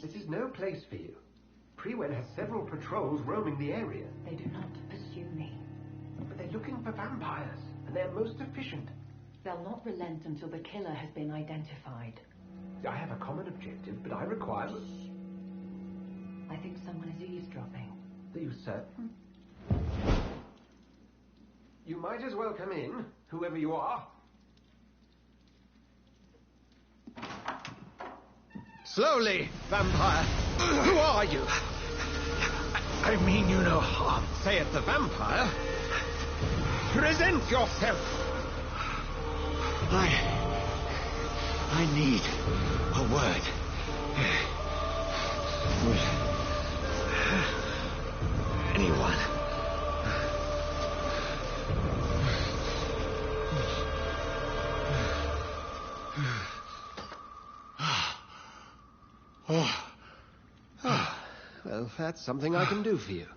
This is no place for you. Prewen has several patrols roaming the area. They do not pursue me. But they're looking for vampires, and they're most efficient. They'll not relent until the killer has been identified. I have a common objective, but I require... I think someone is eavesdropping. Are you certain? You might as well come in, whoever you are. Slowly, vampire. Who are you? I mean you no harm. Say it, the vampire. Present yourself. I need a word. Anyone? Well, that's something I can do for you.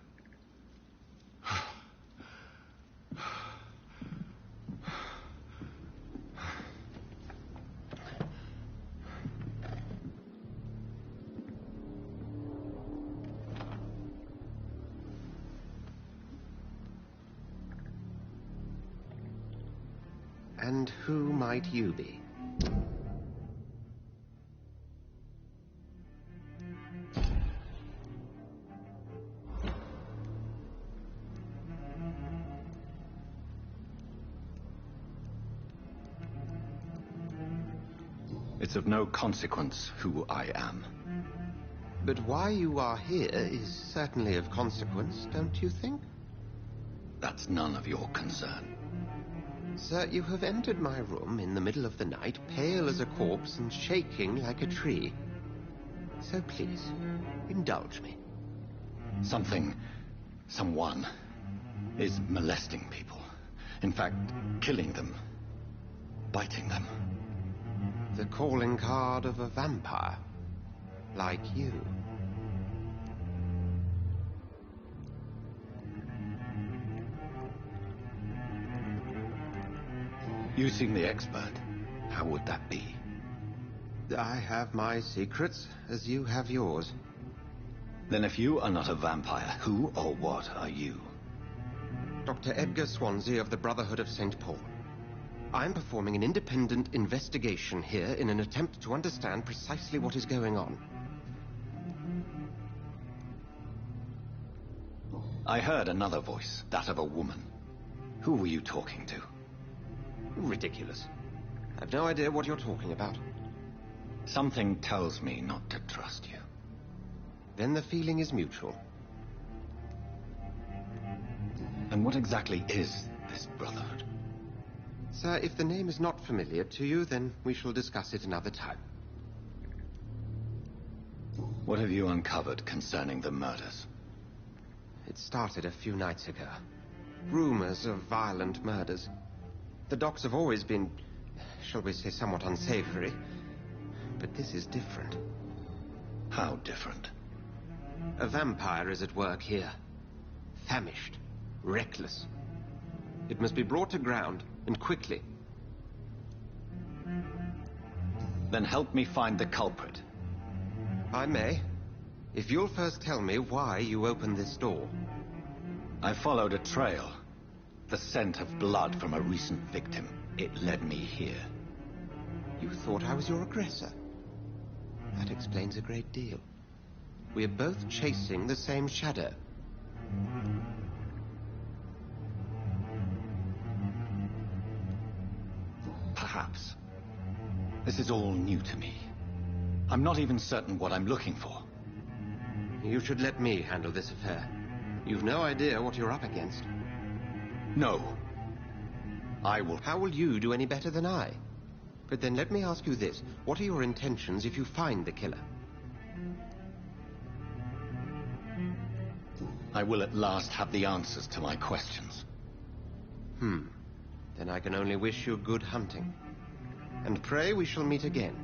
And who might you be? It's of no consequence who I am. But why you are here is certainly of consequence, don't you think? That's none of your concern. Sir, you have entered my room in the middle of the night, pale as a corpse and shaking like a tree. So please, indulge me. Someone is molesting people. In fact, killing them. Biting them. The calling card of a vampire. Like you. You seem the expert. How would that be? I have my secrets, as you have yours. Then if you are not a vampire, who or what are you? Dr. Edgar Swansea of the Brotherhood of St. Paul. I'm performing an independent investigation here in an attempt to understand precisely what is going on. I heard another voice, that of a woman. Who were you talking to? Ridiculous. I've no idea what you're talking about. Something tells me not to trust you. Then the feeling is mutual. And what exactly is this Brotherhood? Sir, if the name is not familiar to you, then we shall discuss it another time. What have you uncovered concerning the murders? It started a few nights ago. Rumors of violent murders. The docks have always been, shall we say, somewhat unsavory. But this is different. How different? A vampire is at work here. Famished. Reckless. It must be brought to ground, and quickly. Then help me find the culprit. I may. If you'll first tell me why you opened this door. I followed a trail. The scent of blood from a recent victim. It led me here. You thought I was your aggressor. That explains a great deal. We're both chasing the same shadow. Perhaps. This is all new to me. I'm not even certain what I'm looking for. You should let me handle this affair. You've no idea what you're up against. No. I will... How will you do any better than I? But then let me ask you this. What are your intentions if you find the killer? I will at last have the answers to my questions. Then I can only wish you good hunting. And pray we shall meet again.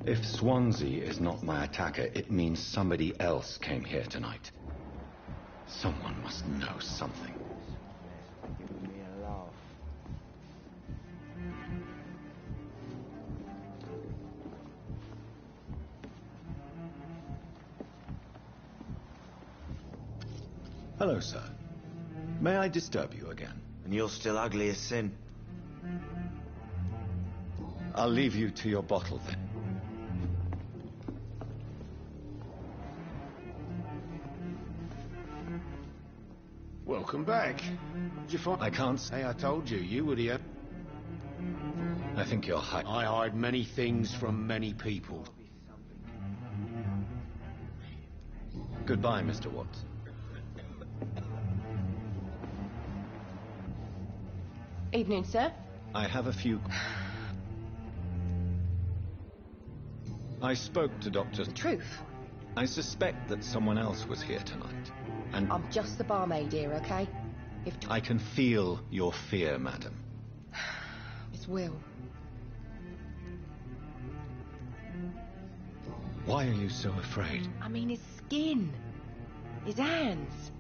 If Swansea is not my attacker, it means somebody else came here tonight. Someone must know something. Giving me a laugh. Hello, sir. May I disturb you again? And you're still ugly as sin. I'll leave you to your bottle, then. Welcome back. Did you find... I can't... Hey, I told you, you were the... I think you're high. I hide many things from many people. Goodbye, Mr. Watts. Evening, sir. I have a few... I spoke to Dr. The truth. I suspect that someone else was here tonight. And I'm just the barmaid here, okay? If I can feel your fear, madam. It's Will. Why are you so afraid? I mean, his skin. His hands.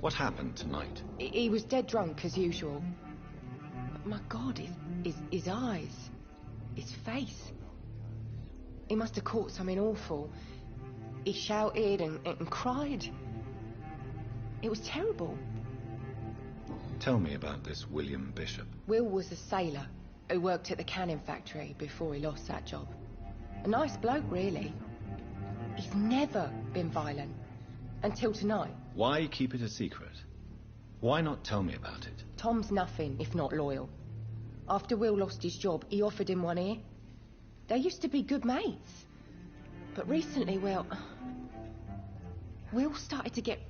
What happened tonight? He was dead drunk, as usual. But my God, his eyes. His face. He must have caught something awful. He shouted and cried. It was terrible. Tell me about this William Bishop. Will was a sailor who worked at the canning factory before he lost that job. A nice bloke, really. He's never been violent. Until tonight. Why keep it a secret? Why not tell me about it? Tom's nothing if not loyal. After Will lost his job, he offered him one ear. They used to be good mates. But recently, well... Will started to get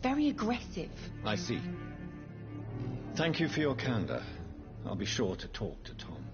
very aggressive. I see. Thank you for your candor. I'll be sure to talk to Tom.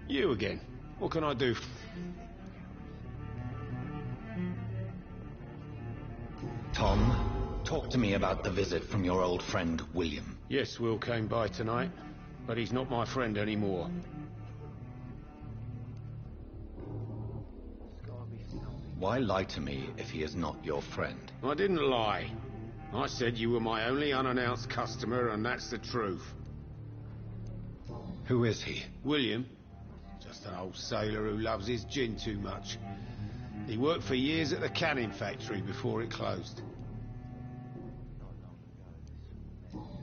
You again. What can I do? Tom, talk to me about the visit from your old friend, William. Yes, Will came by tonight, but he's not my friend anymore. Why lie to me if he is not your friend? I didn't lie. I said you were my only unannounced customer, and that's the truth. Who is he? William. Just an old sailor who loves his gin too much. He worked for years at the canning factory before it closed.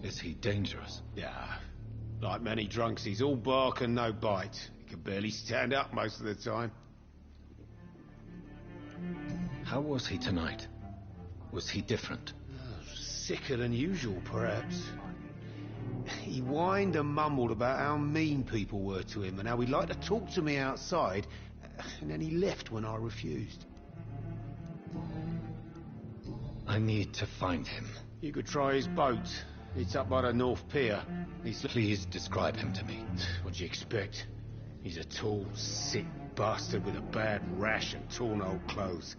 Is he dangerous? Yeah. Like many drunks, he's all bark and no bite. He can barely stand up most of the time. How was he tonight? Was he different? Sicker than usual, perhaps. He whined and mumbled about how mean people were to him and how he'd like to talk to me outside, and then he left when I refused. I need to find him. You could try his boat. It's up by the North Pier. Please describe him to me. What do you expect? He's a tall, sick bastard with a bad rash and torn old clothes.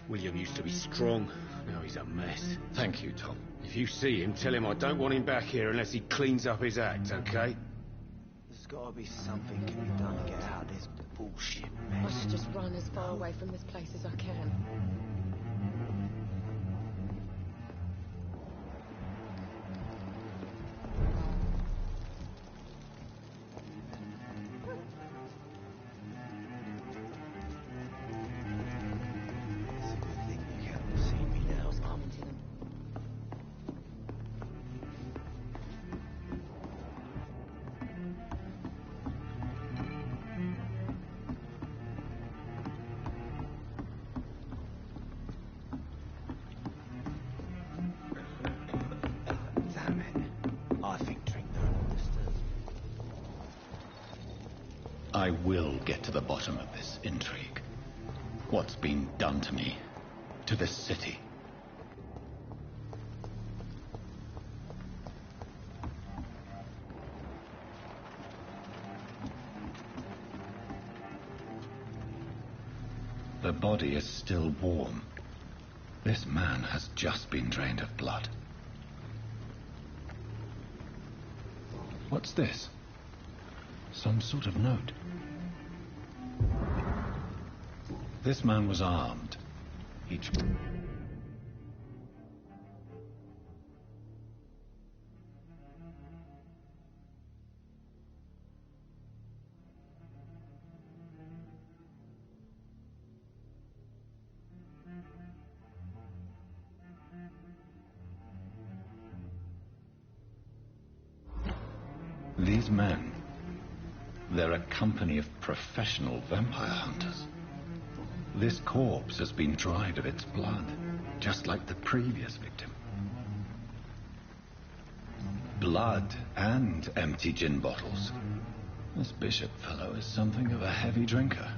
William used to be strong. Now he's a mess. Thank you, Tom. If you see him, tell him I don't want him back here unless he cleans up his act, okay? There's gotta be something can be done to get out of this bullshit I mess. should just run as far away from this place as I can. It's a good thing you kept us I will get to the bottom of this intrigue. What's been done to me, to this city. The body is still warm. This man has just been drained of blood. What's this? Some sort of note. This man was armed. Each... These men, they're a company of professional vampire hunters. This corpse has been dried of its blood, just like the previous victim. Blood and empty gin bottles. This Bishop fellow is something of a heavy drinker.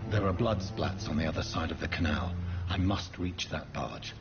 There are blood splats on the other side of the canal. I must reach that barge.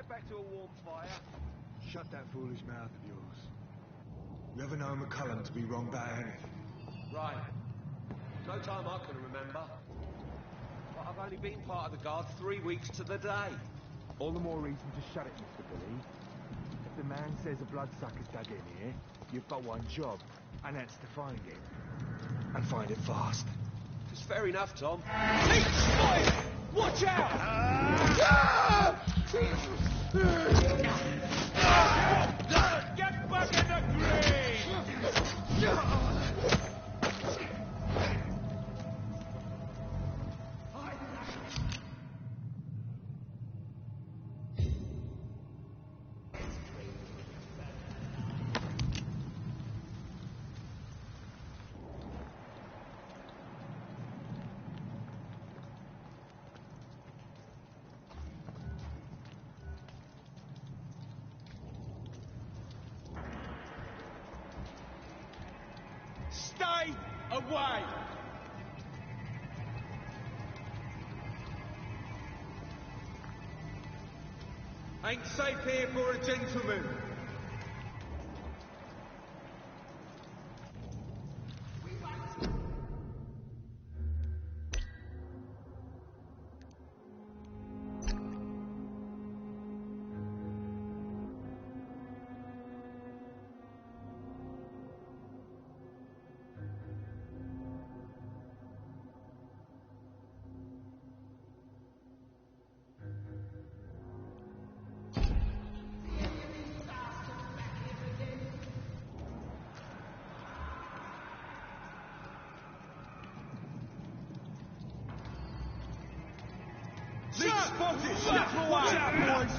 Back to a warm fire. Shut that foolish mouth of yours. You ever know McCullum to be wrong about anything? Right. No time I can remember. But I've only been part of the guard 3 weeks to the day. All the more reason to shut it, Mr. Billy. If the man says a bloodsucker's dug in here, you've got one job, and that's to find it. And find it fast. It's fair enough, Tom. Watch out! Get back in the grave! Stay away! Ain't safe here for a gentleman. Spotted! Step away! Watch out, boys!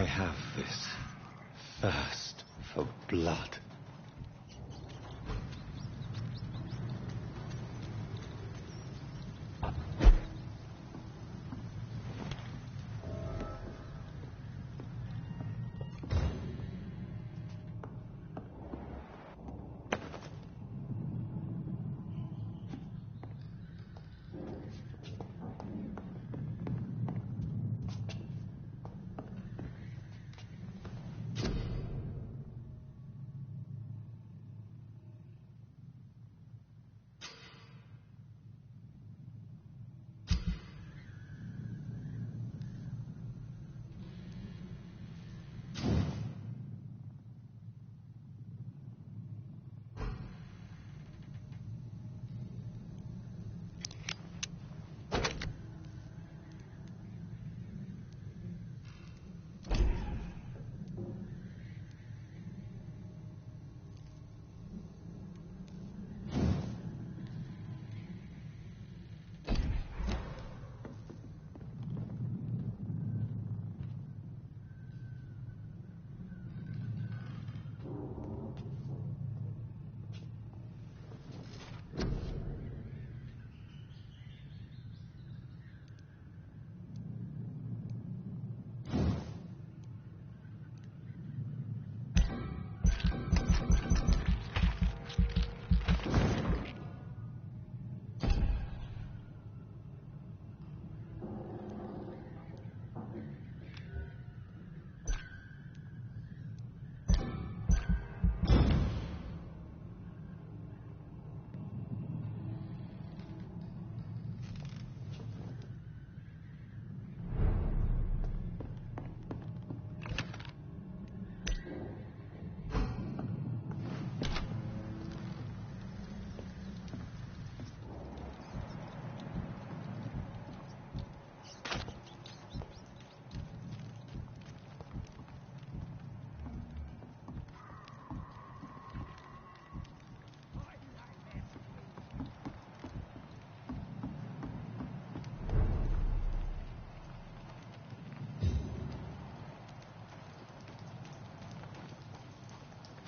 I have this thirst for blood.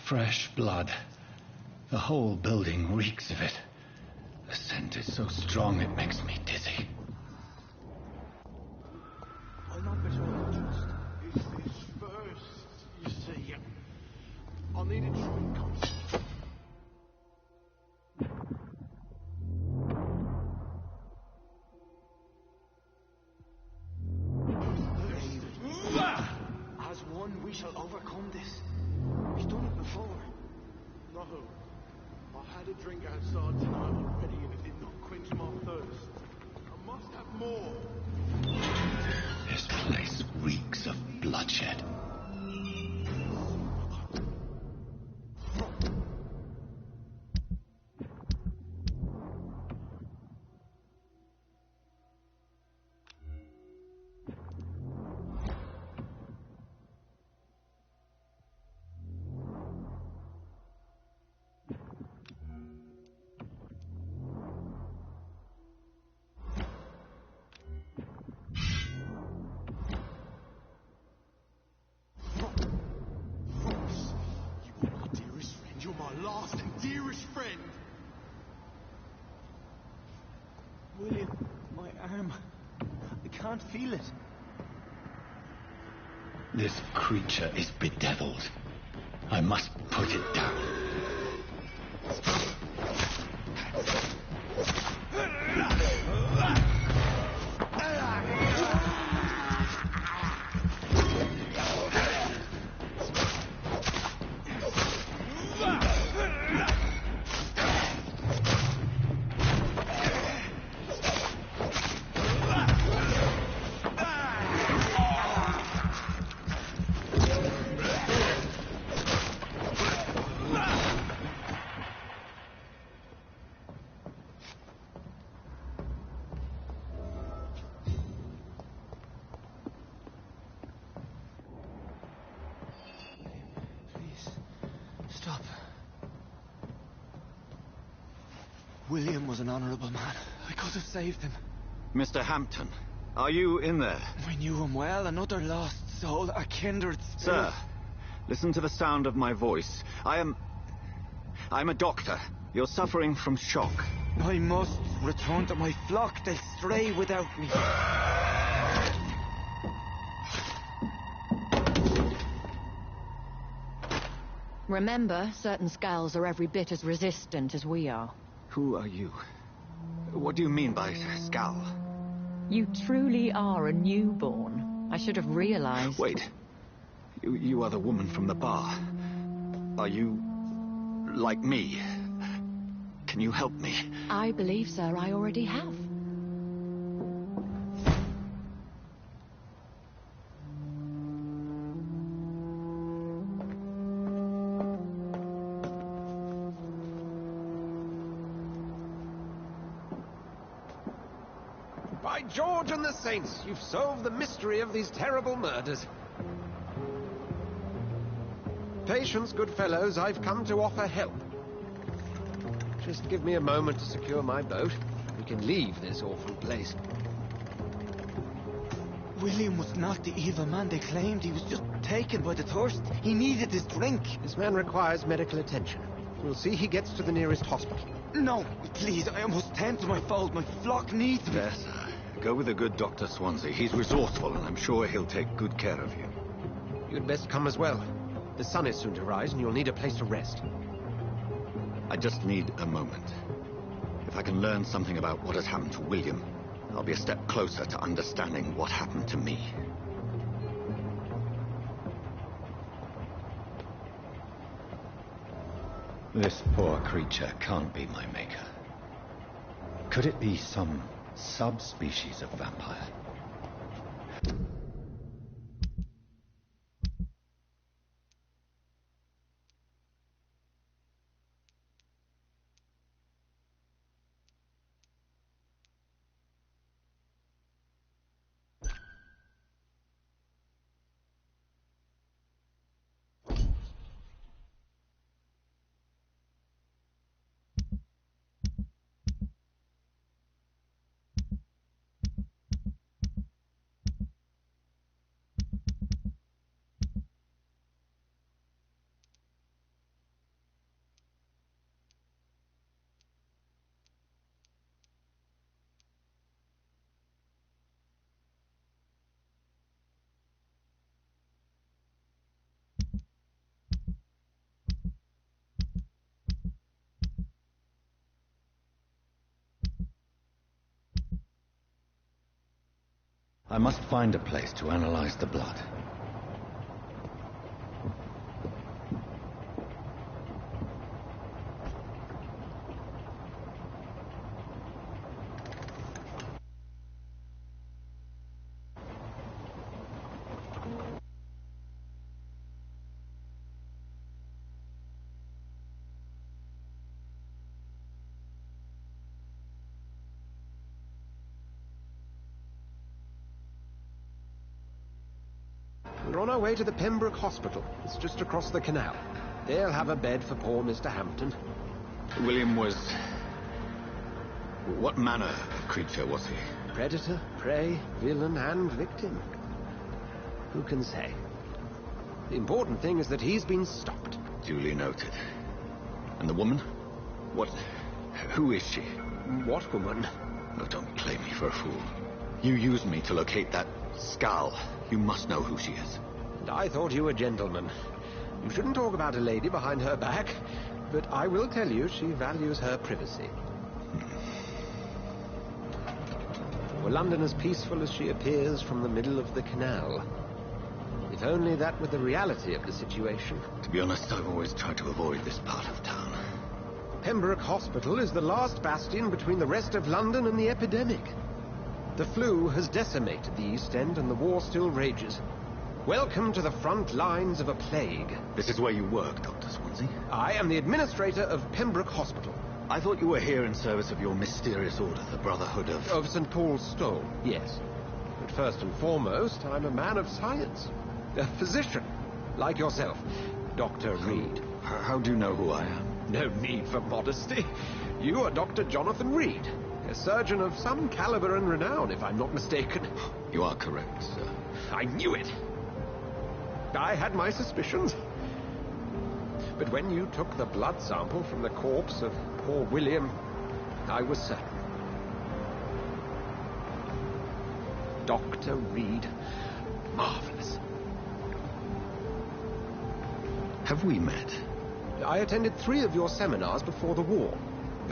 Fresh blood. The whole building reeks of it. The scent is so strong it makes me dizzy. I'm not just. It's this first, you see. I'll need a drink. As one, we shall overcome this. We've done it before. No. I had a drink outside tonight already and it did not quench my thirst. I must have more. This place reeks of bloodshed. You're my last and dearest friend. William, my arm. I can't feel it. This creature is bedeviled. I must put it down. Stop. William was an honourable man. I could have saved him. Mr. Hampton, are you in there? I knew him well, another lost soul are kindred spirits. Sir, listen to the sound of my voice. I'm a doctor. You're suffering from shock. I must return to my flock. They'll stray without me. Remember, certain skulls are every bit as resistant as we are. Who are you? What do you mean by Skal? You truly are a newborn. I should have realized. Wait. You are the woman from the bar. Are you... like me? Can you help me? I believe, sir, I already have. By George and the Saints, you've solved the mystery of these terrible murders. Patience, good fellows, I've come to offer help. Just give me a moment to secure my boat. We can leave this awful place. William was not the evil man they claimed. He was just taken by the thirst. He needed his drink. This man requires medical attention. We'll see he gets to the nearest hospital. No, please, I must tend to my fold. My flock needs me. Yes, sir. Go with the good Dr. Swansea. He's resourceful, and I'm sure he'll take good care of you. You'd best come as well. The sun is soon to rise, and you'll need a place to rest. I just need a moment. If I can learn something about what has happened to William, I'll be a step closer to understanding what happened to me. This poor creature can't be my maker. Could it be some subspecies of vampire? I must find a place to analyze the blood. We're on our way to the Pembroke Hospital. It's just across the canal. They'll have a bed for poor Mr. Hampton. William was... what manner of creature was he? Predator, prey, villain, and victim. Who can say? The important thing is that he's been stopped. Duly noted. And the woman? What... who is she? What woman? Oh, don't play me for a fool. You used me to locate that Skal. You must know who she is. And I thought you a gentleman. You shouldn't talk about a lady behind her back, but I will tell you she values her privacy. Were London as peaceful as she appears from the middle of the canal? If only that were the reality of the situation. To be honest, I've always tried to avoid this part of town. Pembroke Hospital is the last bastion between the rest of London and the epidemic. The flu has decimated the East End and the war still rages. Welcome to the front lines of a plague. This is where you work, Dr. Swansea? I am the administrator of Pembroke Hospital. I thought you were here in service of your mysterious order, the Brotherhood of... Of St. Paul's Stole, yes. But first and foremost, I'm a man of science. A physician, like yourself, Dr. Reed. How do you know who I am? No need for modesty. You are Dr. Jonathan Reed, a surgeon of some caliber and renown, if I'm not mistaken. You are correct, sir. I knew it. I had my suspicions. But when you took the blood sample from the corpse of poor William, I was certain. Dr. Reed. Marvelous. Have we met? I attended 3 of your seminars before the war.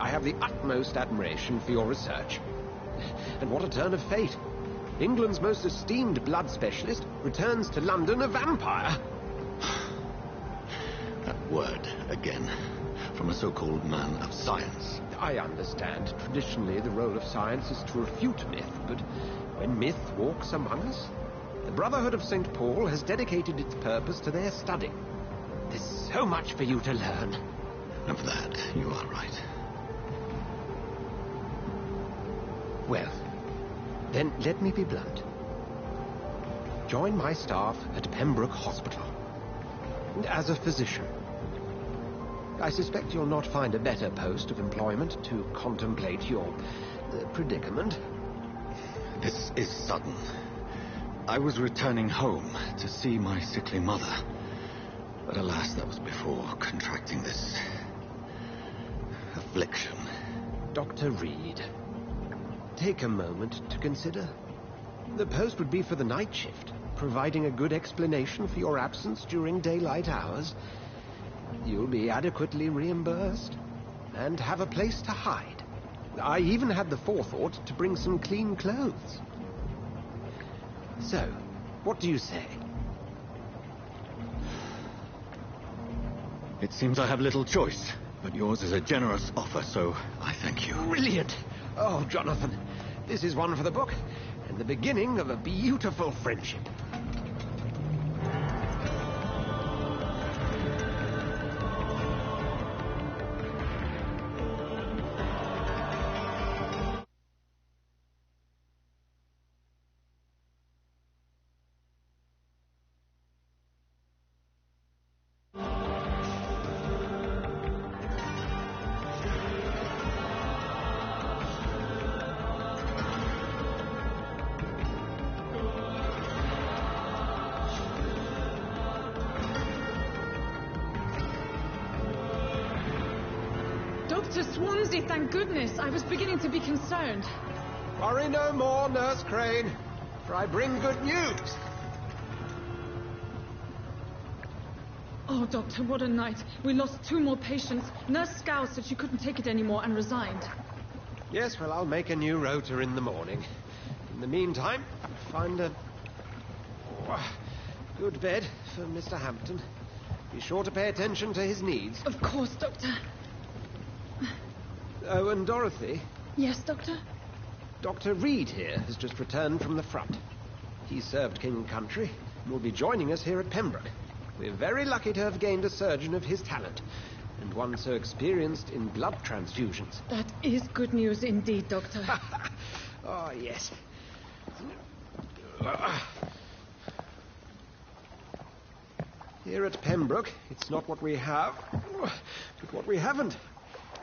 I have the utmost admiration for your research. And what a turn of fate. England's most esteemed blood specialist returns to London a vampire. That word, again, from a so-called man of science. I understand. Traditionally, the role of science is to refute myth, but when myth walks among us, the Brotherhood of St. Paul has dedicated its purpose to their study. There's so much for you to learn. Of that, you are right. Well, then let me be blunt. Join my staff at Pembroke Hospital. As a physician. I suspect you'll not find a better post of employment to contemplate your predicament. This is sudden. I was returning home to see my sickly mother. But alas, that was before contracting this affliction. Dr. Reed, take a moment to consider. The post would be for the night shift, providing a good explanation for your absence during daylight hours. You'll be adequately reimbursed and have a place to hide. I even had the forethought to bring some clean clothes. So, what do you say? It seems I have little choice, but yours is a generous offer, so I thank you. Brilliant! Oh, Jonathan, this is one for the book, and the beginning of a beautiful friendship. Dr. Swansea, thank goodness. I was beginning to be concerned. Worry no more, Nurse Crane, for I bring good news. Oh, Doctor, what a night. We lost 2 more patients. Nurse Scow said she couldn't take it anymore and resigned. Yes, well, I'll make a new rota in the morning. In the meantime, find a good bed for Mr. Hampton. Be sure to pay attention to his needs. Of course, Doctor. Oh, and Dorothy? Yes, Doctor? Dr. Reed here has just returned from the front. He served King and Country and will be joining us here at Pembroke. We're very lucky to have gained a surgeon of his talent, and one so experienced in blood transfusions. That is good news indeed, Doctor. Oh, yes. Here at Pembroke, it's not what we have, but what we haven't.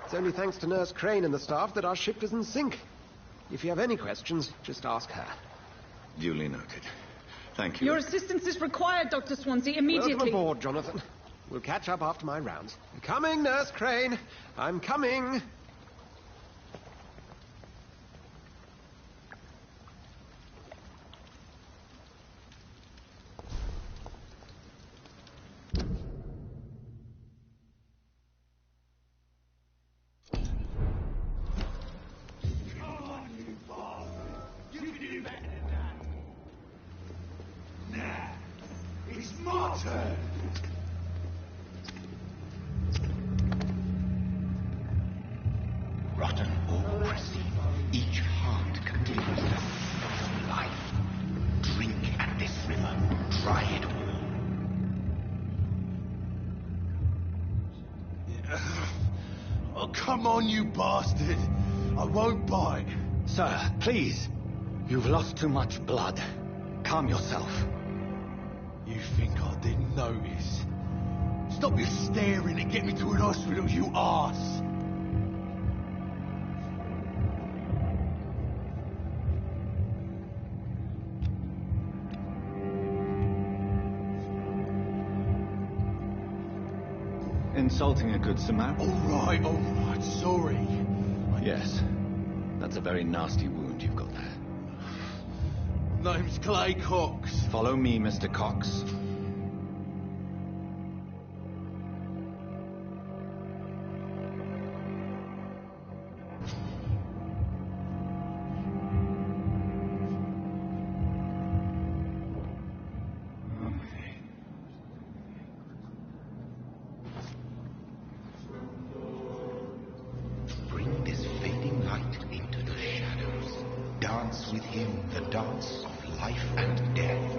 It's only thanks to Nurse Crane and the staff that our ship doesn't sink. If you have any questions, just ask her. Duly noted. Thank you. Your assistance is required, Dr. Swansea, immediately. Welcome aboard, Jonathan. We'll catch up after my rounds. I'm coming, Nurse Crane. I'm coming. Rotten or pristine, each heart contains the source of life. Drink at this river, try it all. Oh, come on, you bastard. I won't bite. Sir, please. You've lost too much blood. Calm yourself. You think I didn't notice? Stop your staring and get me to an hospital, you arse. insulting a good Samaritan. All right, sorry. Yes. That's a very nasty wound you've got there. Name's Clay Cox. Follow me, Mr. Cox. Bring this fading light into the shadows. Dance with him the dance of life and death.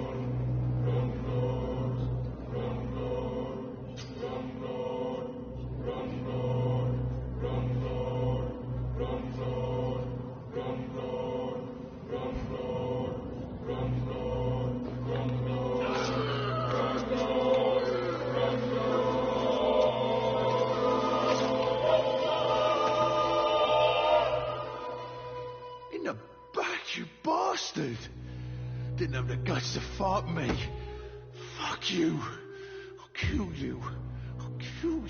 In the back, you bastard! Didn't have the guts to fight me. Fuck you. I'll kill you. I'll kill you.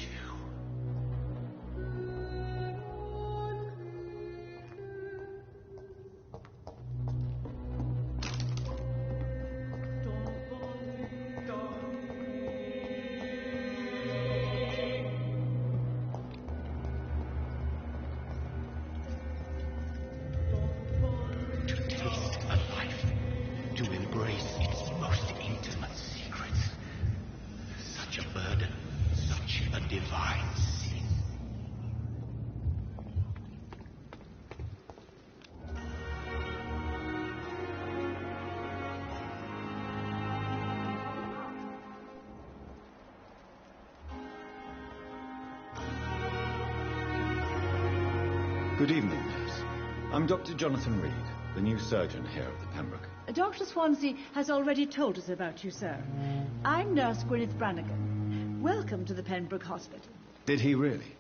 To taste a life, to embrace its most intimate secrets. Such a burden, such a divine sin. Good evening, nurse. I'm Dr. Jonathan Reed, the new surgeon here at the Pembroke. Dr. Swansea has already told us about you, sir. I'm Nurse Gwyneth Brannigan. Welcome to the Pembroke Hospital. Did he really?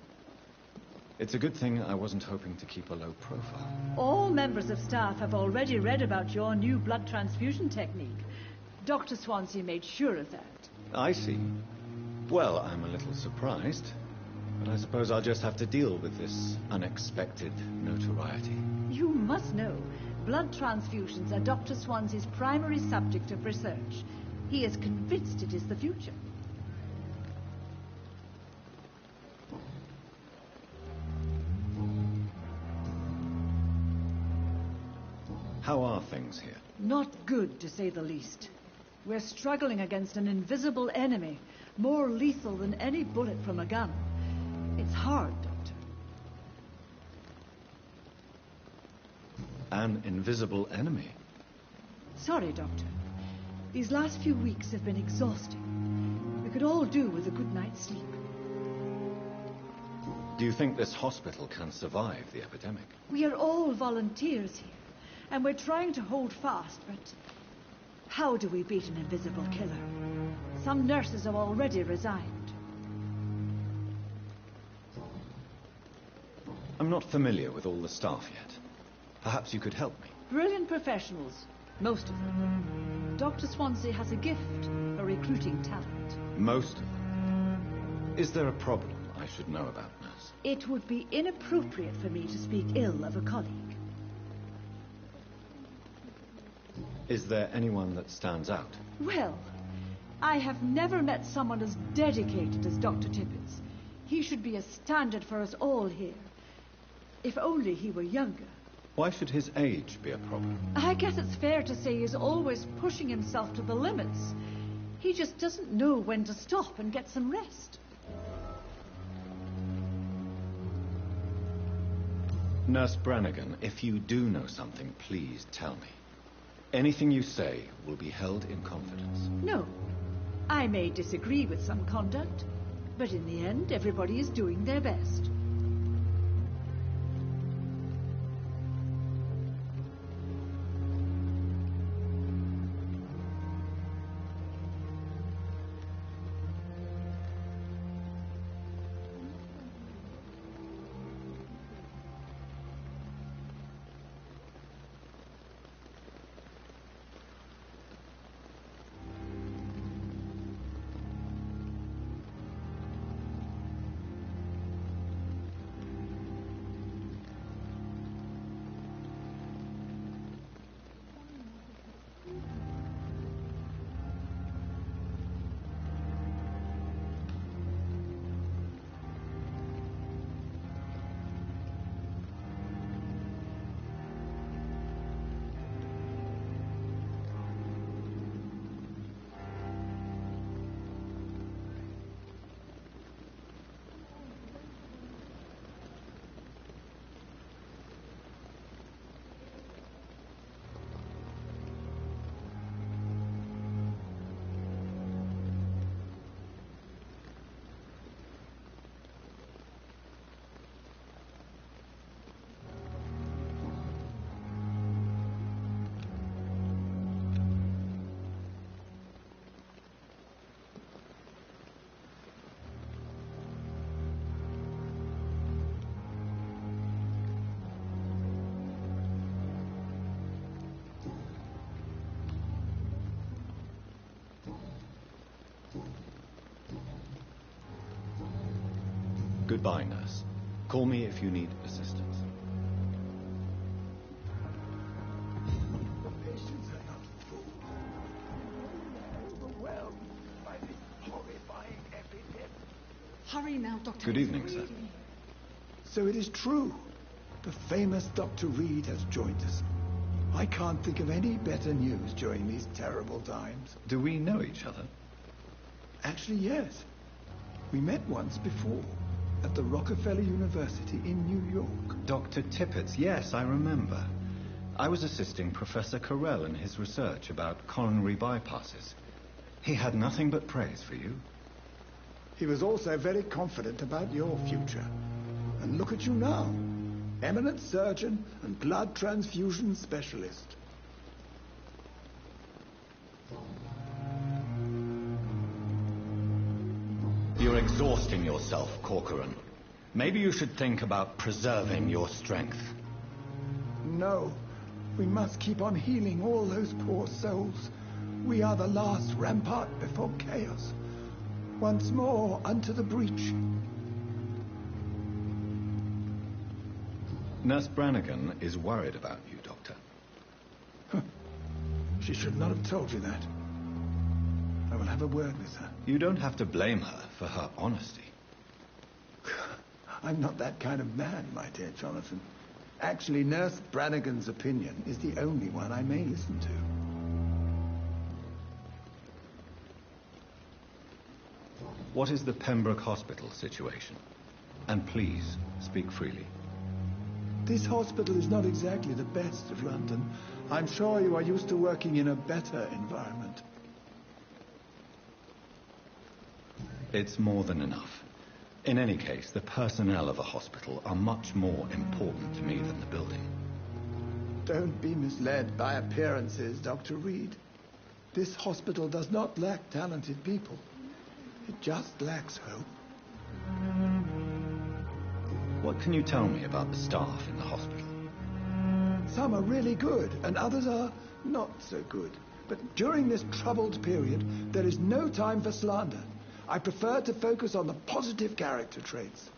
It's a good thing I wasn't hoping to keep a low profile. All members of staff have already read about your new blood transfusion technique. Dr. Swansea made sure of that. I see. Well, I'm a little surprised, but I suppose I'll just have to deal with this unexpected notoriety. You must know, blood transfusions are Dr. Swansea's primary subject of research. He is convinced it is the future. How are things here? Not good, to say the least. We're struggling against an invisible enemy, more lethal than any bullet from a gun. It's hard, Doctor. An invisible enemy? Sorry, Doctor. These last few weeks have been exhausting. We could all do with a good night's sleep. Do you think this hospital can survive the epidemic? We are all volunteers here, and we're trying to hold fast, but how do we beat an invisible killer? Some nurses have already resigned. I'm not familiar with all the staff yet. Perhaps you could help me. Brilliant professionals, most of them. Dr. Swansea has a gift for recruiting talent. Most of them. Is there a problem I should know about, nurse? It would be inappropriate for me to speak ill of a colleague. Is there anyone that stands out? Well, I have never met someone as dedicated as Dr. Tippett. He should be a standard for us all here. If only he were younger. Why should his age be a problem? I guess it's fair to say he's always pushing himself to the limits. He just doesn't know when to stop and get some rest. Nurse Brannigan, if you do know something, please tell me. Anything you say will be held in confidence. No. I may disagree with some conduct, but in the end, everybody is doing their best. Goodbye, nurse. Call me if you need assistance. The patients are not fools. They're overwhelmed by this horrifying epidemic. Hurry now, Doctor. Good evening, sir. So it is true. The famous Dr. Reed has joined us. I can't think of any better news during these terrible times. Do we know each other? Actually, yes. We met once before at the Rockefeller University in New York. Dr. Tippett, yes, I remember. I was assisting Professor Carell in his research about coronary bypasses. He had nothing but praise for you. He was also very confident about your future. And look at you now. Eminent surgeon and blood transfusion specialist. You're exhausting yourself, Corcoran. Maybe you should think about preserving your strength. No, we must keep on healing all those poor souls. We are the last rampart before chaos. Once more unto the breach. Nurse Brannigan is worried about you, Doctor. She should not have told you that. I will have a word with her. You don't have to blame her for her honesty. I'm not that kind of man, my dear Jonathan. Actually, Nurse Brannigan's opinion is the only one I may listen to. What is the Pembroke Hospital situation? And please, speak freely. This hospital is not exactly the best of London. I'm sure you are used to working in a better environment. It's more than enough. In any case, the personnel of a hospital are much more important to me than the building. Don't be misled by appearances, Dr. Reed. This hospital does not lack talented people. It just lacks hope. What can you tell me about the staff in the hospital? Some are really good, and others are not so good. But during this troubled period, there is no time for slander. I prefer to focus on the positive character traits.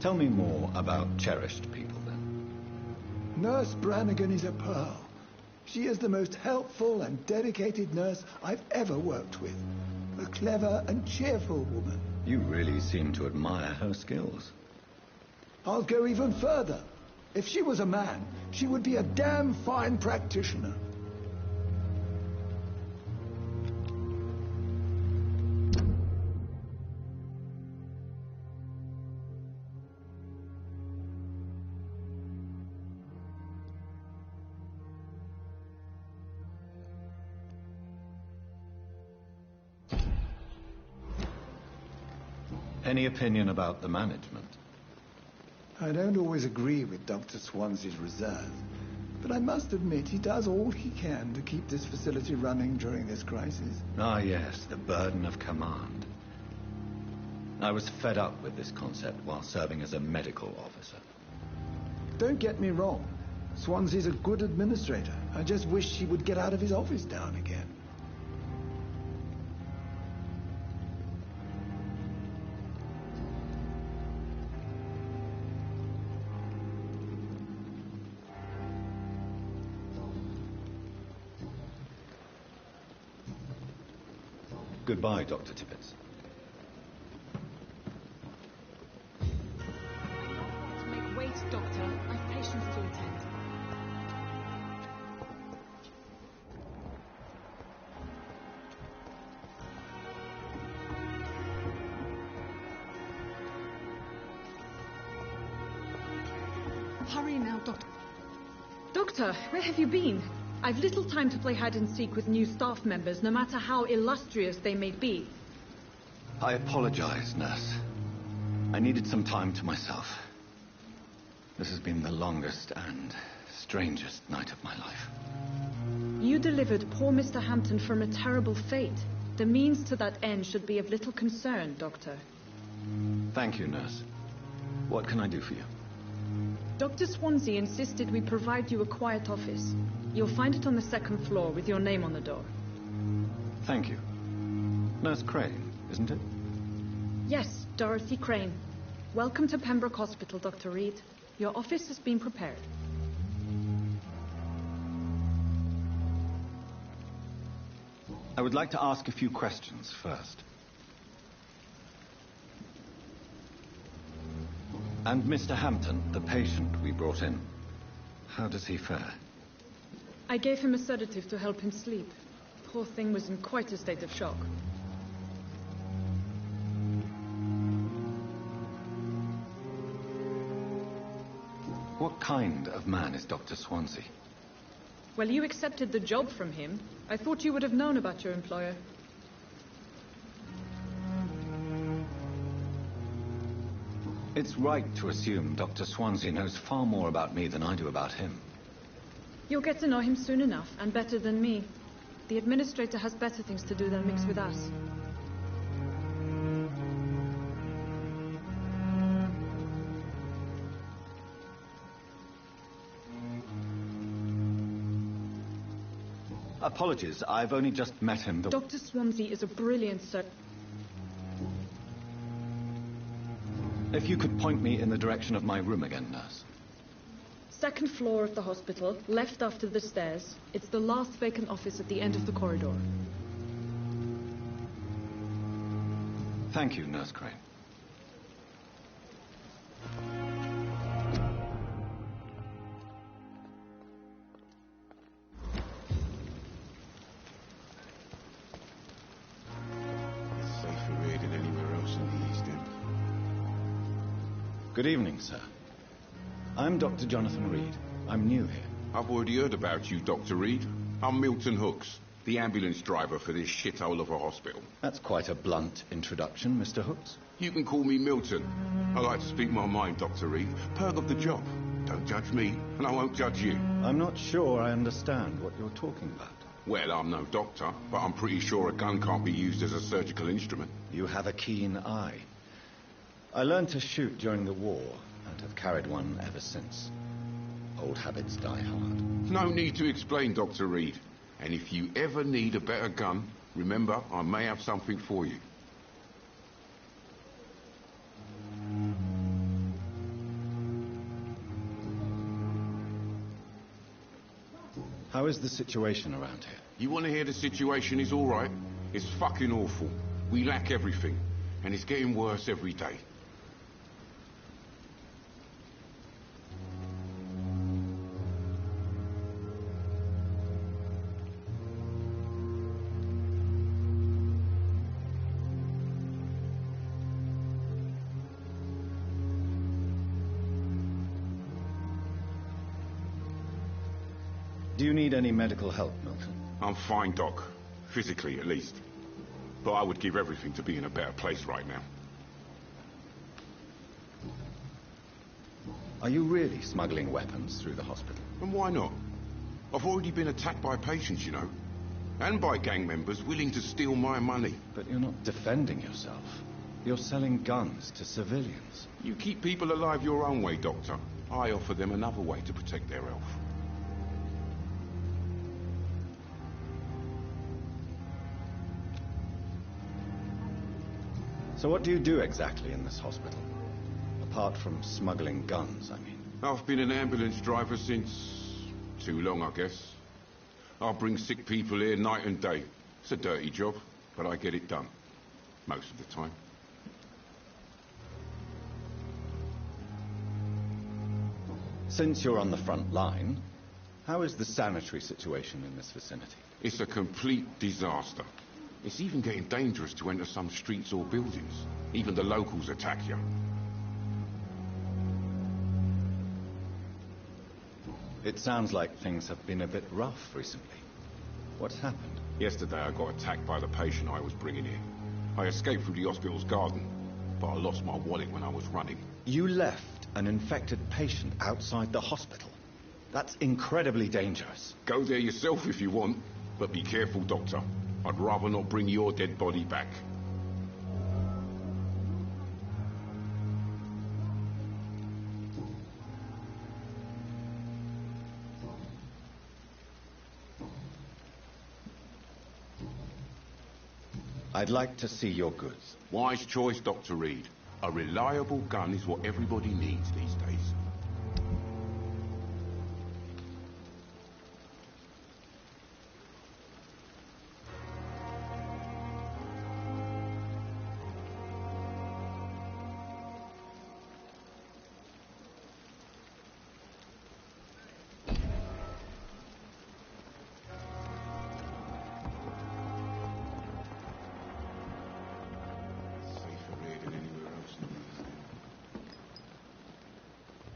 Tell me more about cherished people, then. Nurse Brannigan is a pearl. She is the most helpful and dedicated nurse I've ever worked with. A clever and cheerful woman. You really seem to admire her skills. I'll go even further. If she was a man, she would be a damn fine practitioner. Any opinion about the management? I don't always agree with Dr. Swansea's reserve, but I must admit he does all he can to keep this facility running during this crisis. Ah, yes, the burden of command. I was fed up with this concept while serving as a medical officer. Don't get me wrong. Swansea's a good administrator. I just wish he would get out of his office now and again. Goodbye, Dr. Tippett. Make wait, Doctor. I've patients to attend. Hurry now, Doctor. Doctor, where have you been? I've little time to play hide and seek with new staff members, no matter how illustrious they may be. I apologize, nurse. I needed some time to myself. This has been the longest and strangest night of my life. You delivered poor Mr. Hampton from a terrible fate. The means to that end should be of little concern, Doctor. Thank you, nurse. What can I do for you? Dr. Swansea insisted we provide you a quiet office. You'll find it on the second floor with your name on the door. Thank you. Nurse Crane, isn't it? Yes, Dorothy Crane. Welcome to Pembroke Hospital, Dr. Reed. Your office has been prepared. I would like to ask a few questions first. And Mr. Hampton, the patient we brought in, how does he fare? I gave him a sedative to help him sleep. Poor thing was in quite a state of shock. What kind of man is Dr. Swansea? Well, you accepted the job from him. I thought you would have known about your employer. It's right to assume Dr. Swansea knows far more about me than I do about him. You'll get to know him soon enough, and better than me. The administrator has better things to do than mix with us. Apologies, I've only just met him. Dr. Swansea is a brilliant If you could point me in the direction of my room again, nurse. Second floor of the hospital, left after the stairs. It's the last vacant office at the end of the corridor. Thank you, Nurse Crane. Good evening, sir. I'm Dr. Jonathan Reed. I'm new here. I've already heard about you, Dr. Reed. I'm Milton Hooks, the ambulance driver for this shithole of a hospital. That's quite a blunt introduction, Mr. Hooks. You can call me Milton. I like to speak my mind, Dr. Reed. Perk of the job. Don't judge me, and I won't judge you. I'm not sure I understand what you're talking about. Well, I'm no doctor, but I'm pretty sure a gun can't be used as a surgical instrument. You have a keen eye. I learned to shoot during the war, and have carried one ever since. Old habits die hard. No need to explain, Dr. Reed. And if you ever need a better gun, remember, I may have something for you. How is the situation around here? You want to hear the situation is all right? It's fucking awful. We lack everything, and it's getting worse every day. Do you need any medical help, Milton? I'm fine, Doc. Physically, at least. But I would give everything to be in a better place right now. Are you really smuggling weapons through the hospital? And why not? I've already been attacked by patients, you know. And by gang members willing to steal my money. But you're not defending yourself. You're selling guns to civilians. You keep people alive your own way, Doctor. I offer them another way to protect their health. So what do you do exactly in this hospital? Apart from smuggling guns, I mean. I've been an ambulance driver since... too long, I guess. I bring sick people here night and day. It's a dirty job, but I get it done. Most of the time. Since you're on the front line, how is the sanitary situation in this vicinity? It's a complete disaster. It's even getting dangerous to enter some streets or buildings. Even the locals attack you. It sounds like things have been a bit rough recently. What's happened? Yesterday I got attacked by the patient I was bringing in. I escaped through the hospital's garden, but I lost my wallet when I was running. You left an infected patient outside the hospital? That's incredibly dangerous. Go there yourself if you want, but be careful, Doctor. I'd rather not bring your dead body back. I'd like to see your goods. Wise choice, Dr. Reed. A reliable gun is what everybody needs these days.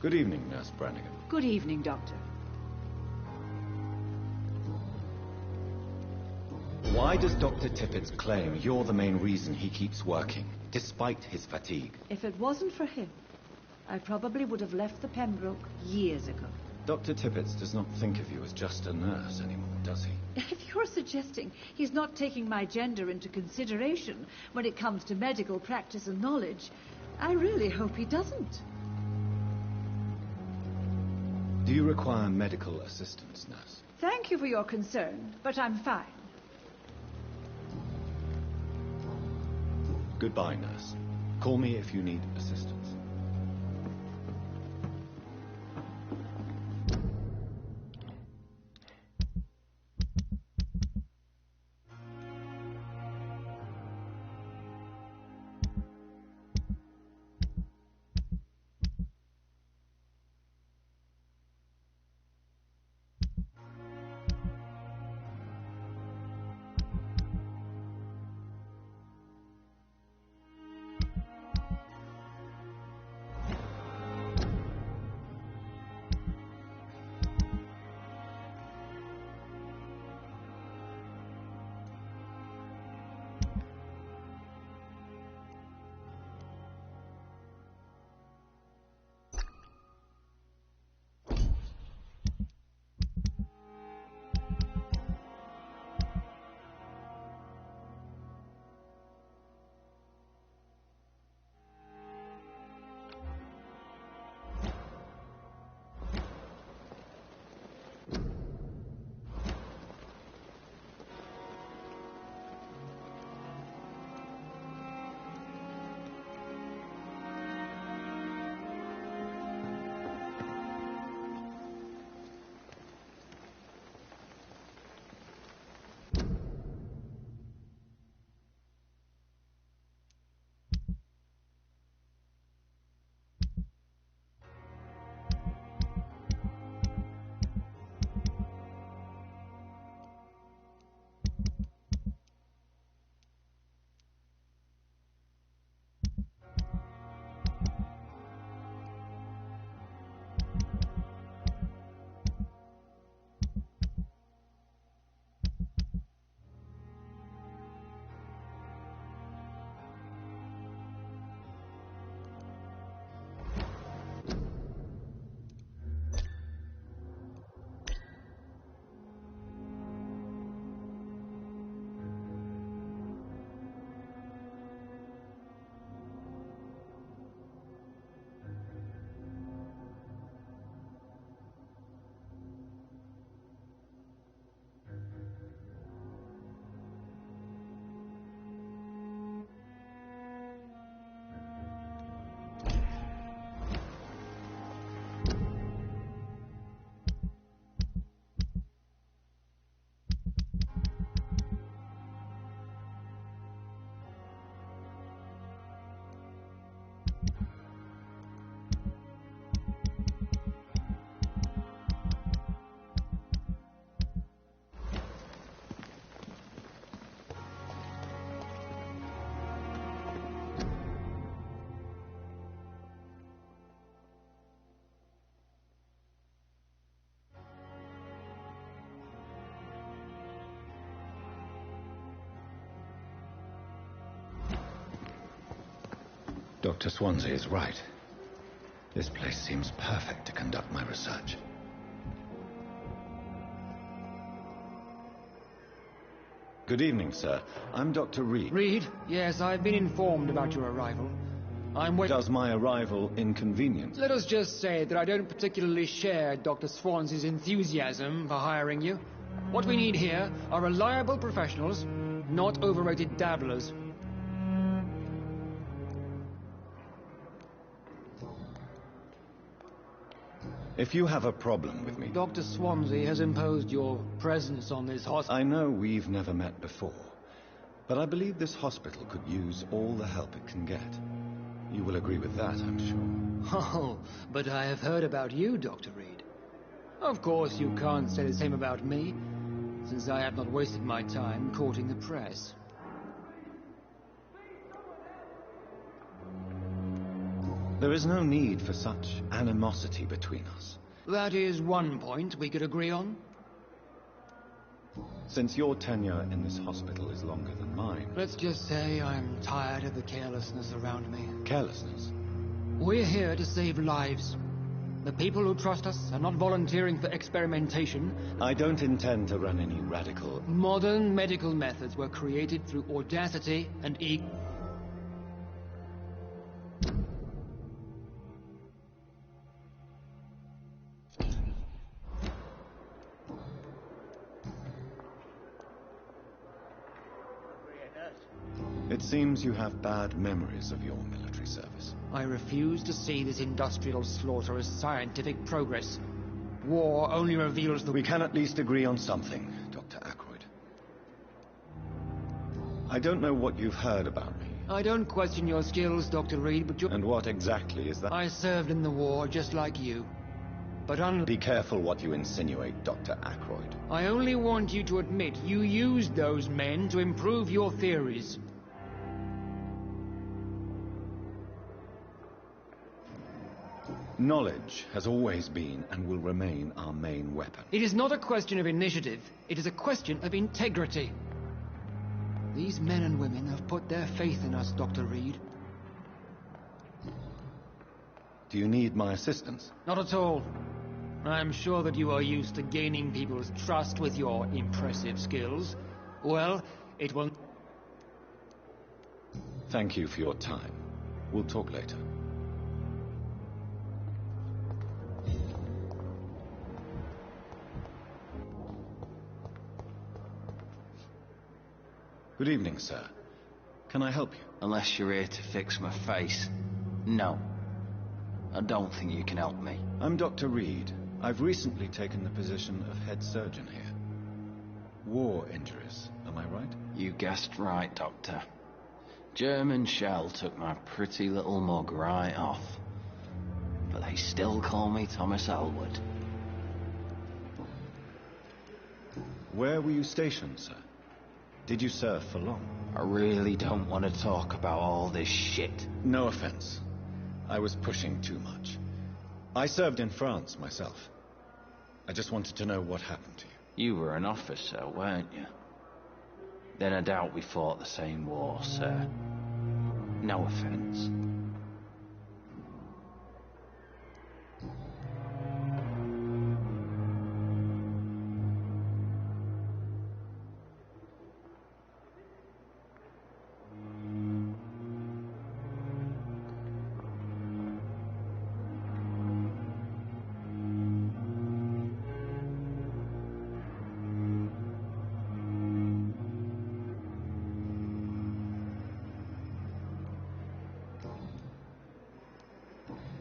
Good evening, Nurse Brannigan. Good evening, Doctor. Why does Dr. Tippett claim you're the main reason he keeps working, despite his fatigue? If it wasn't for him, I probably would have left the Pembroke years ago. Dr. Tippett does not think of you as just a nurse anymore, does he? If you're suggesting he's not taking my gender into consideration when it comes to medical practice and knowledge, I really hope he doesn't. Do you require medical assistance, nurse? Thank you for your concern, but I'm fine. Goodbye, nurse. Call me if you need assistance. Dr. Swansea is right. This place seems perfect to conduct my research. Good evening, sir. I'm Dr. Reed. Reed? Yes, I've been informed about your arrival. I'm waiting. Does my arrival inconvenience? Let us just say that I don't particularly share Dr. Swansea's enthusiasm for hiring you. What we need here are reliable professionals not overrated dabblers. If you have a problem with me... Dr. Swansea has imposed your presence on this hospital. I know we've never met before, but I believe this hospital could use all the help it can get. You will agree with that, I'm sure. Oh, but I have heard about you, Dr. Reed. Of course, you can't say the same about me, since I have not wasted my time courting the press. There is no need for such animosity between us. That is one point we could agree on. Since your tenure in this hospital is longer than mine... Let's just say I'm tired of the carelessness around me. Carelessness? We're here to save lives. The people who trust us are not volunteering for experimentation. I don't intend to run any radical... Modern medical methods were created through audacity and ego. It seems you have bad memories of your military service. I refuse to see this industrial slaughter as scientific progress. War only reveals the... We can at least agree on something, Dr. Ackroyd. I don't know what you've heard about me. I don't question your skills, Dr. Reed, but you... And what exactly is that? I served in the war just like you. But Be careful what you insinuate, Dr. Ackroyd. I only want you to admit you used those men to improve your theories. Knowledge has always been and will remain our main weapon. It is not a question of initiative. It is a question of integrity. These men and women have put their faith in us, Dr. Reed. Do you need my assistance? Not at all. I am sure that you are used to gaining people's trust with your impressive skills. Well, it will... Thank you for your time. We'll talk later. Good evening, sir. Can I help you? Unless you're here to fix my face. No. I don't think you can help me. I'm Dr. Reed. I've recently taken the position of head surgeon here. War injuries, am I right? You guessed right, Doctor. German shell took my pretty little mug right off. But they still call me Thomas Elwood. Where were you stationed, sir? Did you serve for long? I really don't want to talk about all this shit. No offense. I was pushing too much. I served in France myself. I just wanted to know what happened to you. You were an officer, weren't you? Then I doubt we fought the same war, sir. No offense.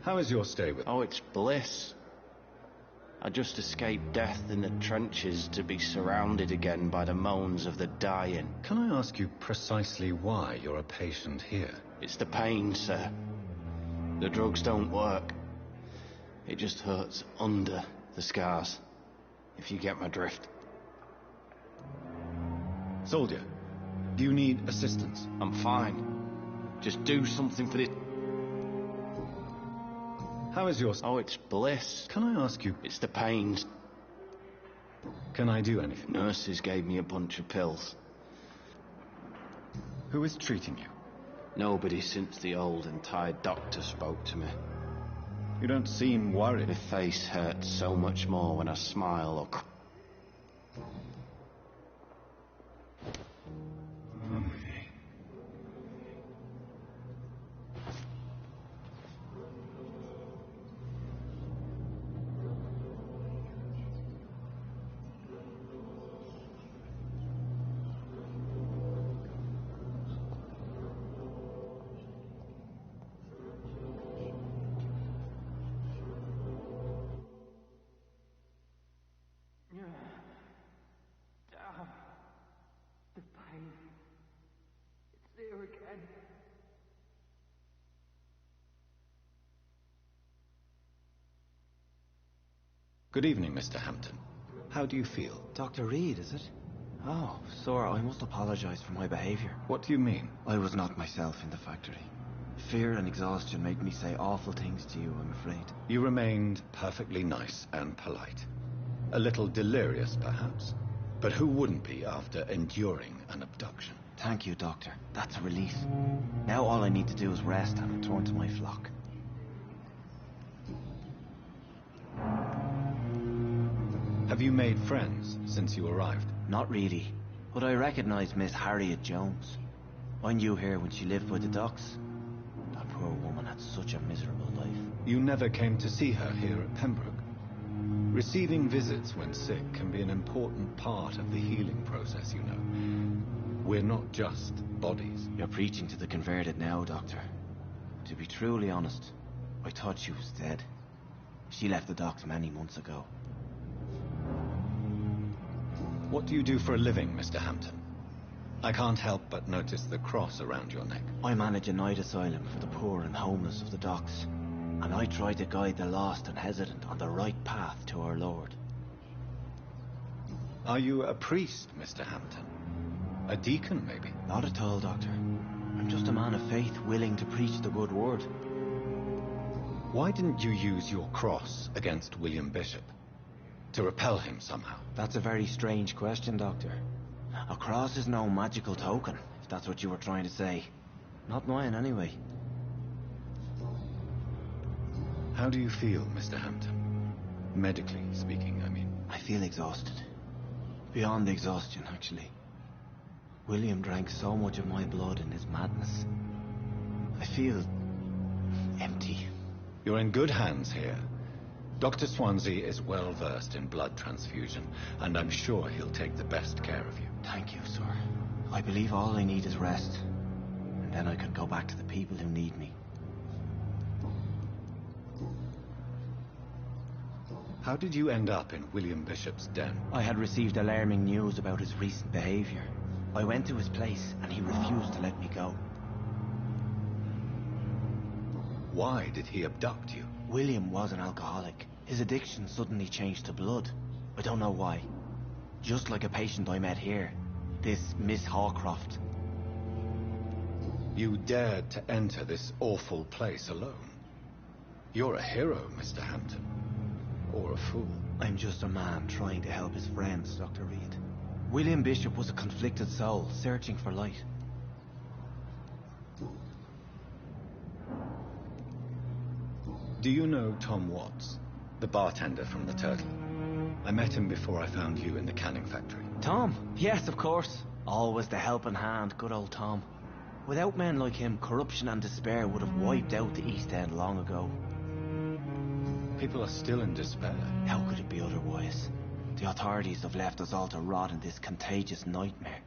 How is your stay with... Oh, it's bliss. I just escaped death in the trenches to be surrounded again by the moans of the dying. Can I ask you precisely why you're a patient here? It's the pain, sir. The drugs don't work. It just hurts under the scars, if you get my drift. Soldier, do you need assistance? I'm fine. Just do something for this... How is your... Oh, it's bliss. Can I ask you... It's the pains. Can I do anything? Nurses gave me a bunch of pills. Who is treating you? Nobody since the old and tired doctor spoke to me. You don't seem worried. My face hurts so much more when I smile or... Good evening, Mr. Hampton. How do you feel? Dr. Reed, is it? Oh, sir, I must apologize for my behavior. What do you mean? I was not myself in the factory. Fear and exhaustion made me say awful things to you, I'm afraid. You remained perfectly nice and polite. A little delirious, perhaps. But who wouldn't be after enduring an abduction? Thank you, Doctor. That's a relief. Now all I need to do is rest and return to my flock. Have you made friends since you arrived? Not really, but I recognize Miss Harriet Jones. I knew her when she lived by the docks. That poor woman had such a miserable life. You never came to see her here at Pembroke? Receiving visits when sick can be an important part of the healing process, you know. We're not just bodies. You're preaching to the converted now, Doctor. To be truly honest, I thought she was dead. She left the docks many months ago. What do you do for a living, Mr. Hampton? I can't help but notice the cross around your neck. I manage a night asylum for the poor and homeless of the docks, and I try to guide the lost and hesitant on the right path to our Lord. Are you a priest, Mr. Hampton? A deacon, maybe? Not at all, Doctor. I'm just a man of faith, willing to preach the good word. Why didn't you use your cross against William Bishop? To repel him somehow? That's a very strange question, Doctor. A cross is no magical token, if that's what you were trying to say. Not mine, anyway. How do you feel, Mr. Hampton? Medically speaking, I mean. I feel exhausted. Beyond exhaustion, actually. William drank so much of my blood in his madness. I feel empty. You're in good hands here. Dr. Swansea is well versed in blood transfusion, and I'm sure he'll take the best care of you. Thank you, sir. I believe all I need is rest, and then I can go back to the people who need me. How did you end up in William Bishop's den? I had received alarming news about his recent behavior. I went to his place, and he refused to let me go. Why did he abduct you? William was an alcoholic. His addiction suddenly changed to blood. I don't know why. Just like a patient I met here. This Miss Hawcroft. You dared to enter this awful place alone. You're a hero, Mr. Hampton. Or a fool. I'm just a man trying to help his friends, Dr. Reed. William Bishop was a conflicted soul, searching for light. Do you know Tom Watts, the bartender from the Turtle? I met him before I found you in the canning factory. Tom? Yes, of course. Always the helping hand, good old Tom. Without men like him, corruption and despair would have wiped out the East End long ago. People are still in despair. How could it be otherwise? The authorities have left us all to rot in this contagious nightmare.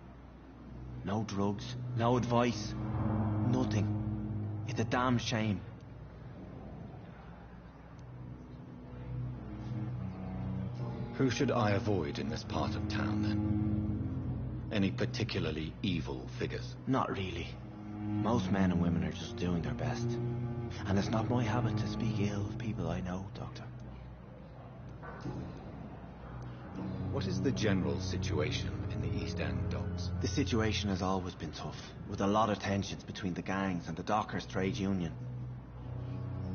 No drugs, no advice, nothing. It's a damn shame. Who should I avoid in this part of town, then? Any particularly evil figures? Not really. Most men and women are just doing their best. And it's not my habit to speak ill of people I know, Doctor. What is the general situation in the East End docks? The situation has always been tough, with a lot of tensions between the gangs and the dockers' trade union.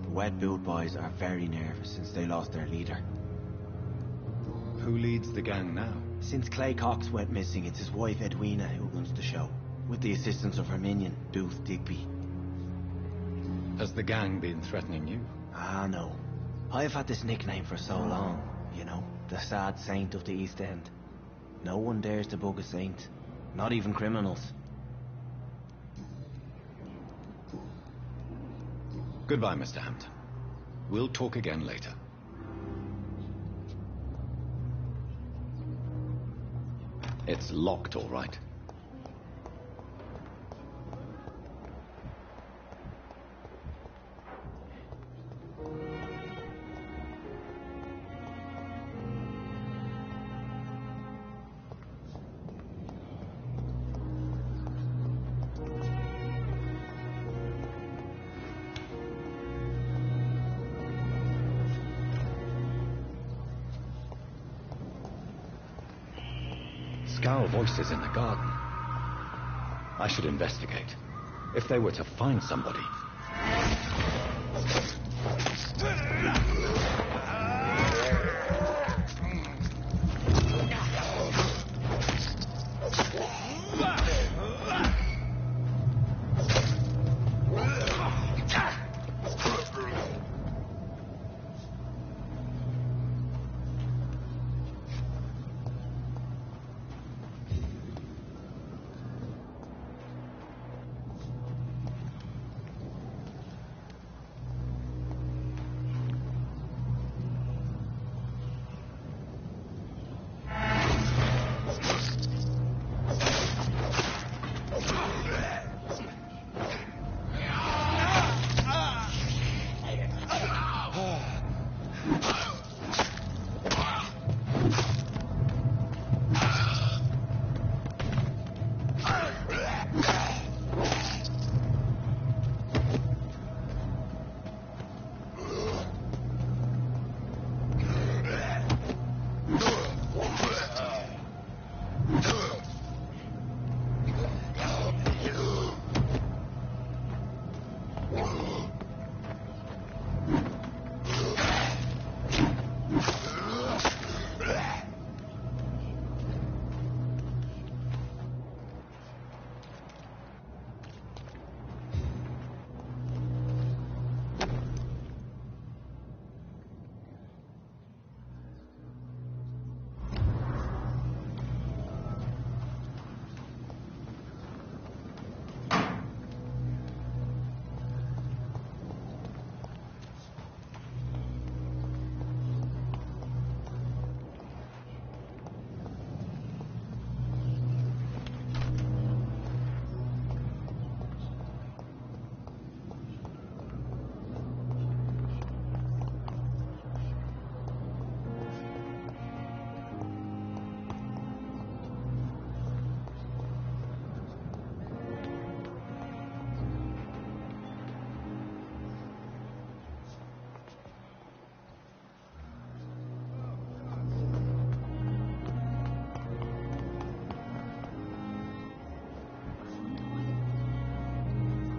The wet boot boys are very nervous since they lost their leader. Who leads the gang now? Since Clay Cox went missing, it's his wife Edwina who runs the show, with the assistance of her minion, Booth Digby. Has the gang been threatening you? Ah, no. I've had this nickname for so long, you know, the sad saint of the East End. No one dares to bug a saint, not even criminals. Goodbye, Mr. Hampton. We'll talk again later. It's locked, all right. Scowl voices in the garden. I should investigate. If they were to find somebody...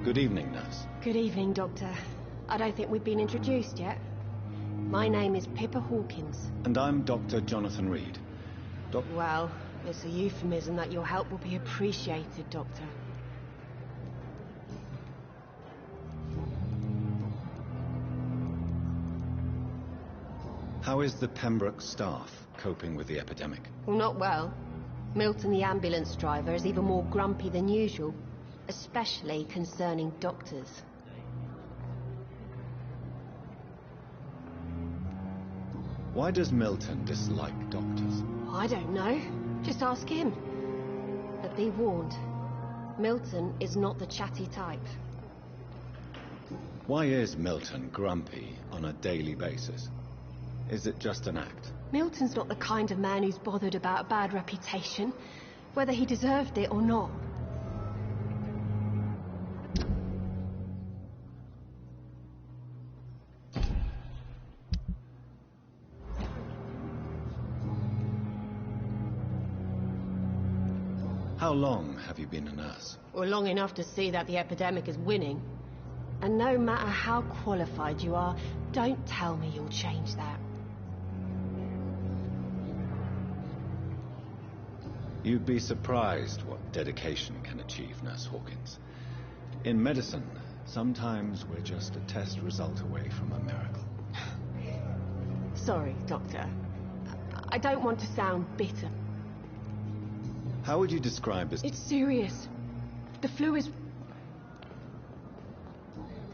Good evening, nurse. Good evening, Doctor. I don't think we've been introduced yet. My name is Pippa Hawkins. And I'm Dr. Jonathan Reed. Well, it's a euphemism that your help will be appreciated, Doctor. How is the Pembroke staff coping with the epidemic? Well, not well. Milton, the ambulance driver, is even more grumpy than usual. Especially concerning doctors. Why does Milton dislike doctors? I don't know. Just ask him. But be warned, Milton is not the chatty type. Why is Milton grumpy on a daily basis? Is it just an act? Milton's not the kind of man who's bothered about a bad reputation, whether he deserved it or not. How long have you been a nurse? Well, long enough to see that the epidemic is winning. And no matter how qualified you are, don't tell me you'll change that. You'd be surprised what dedication can achieve, Nurse Hawkins. In medicine, sometimes we're just a test result away from a miracle. Sorry, Doctor. I don't want to sound bitter. How would you describe this? It's serious. The flu is...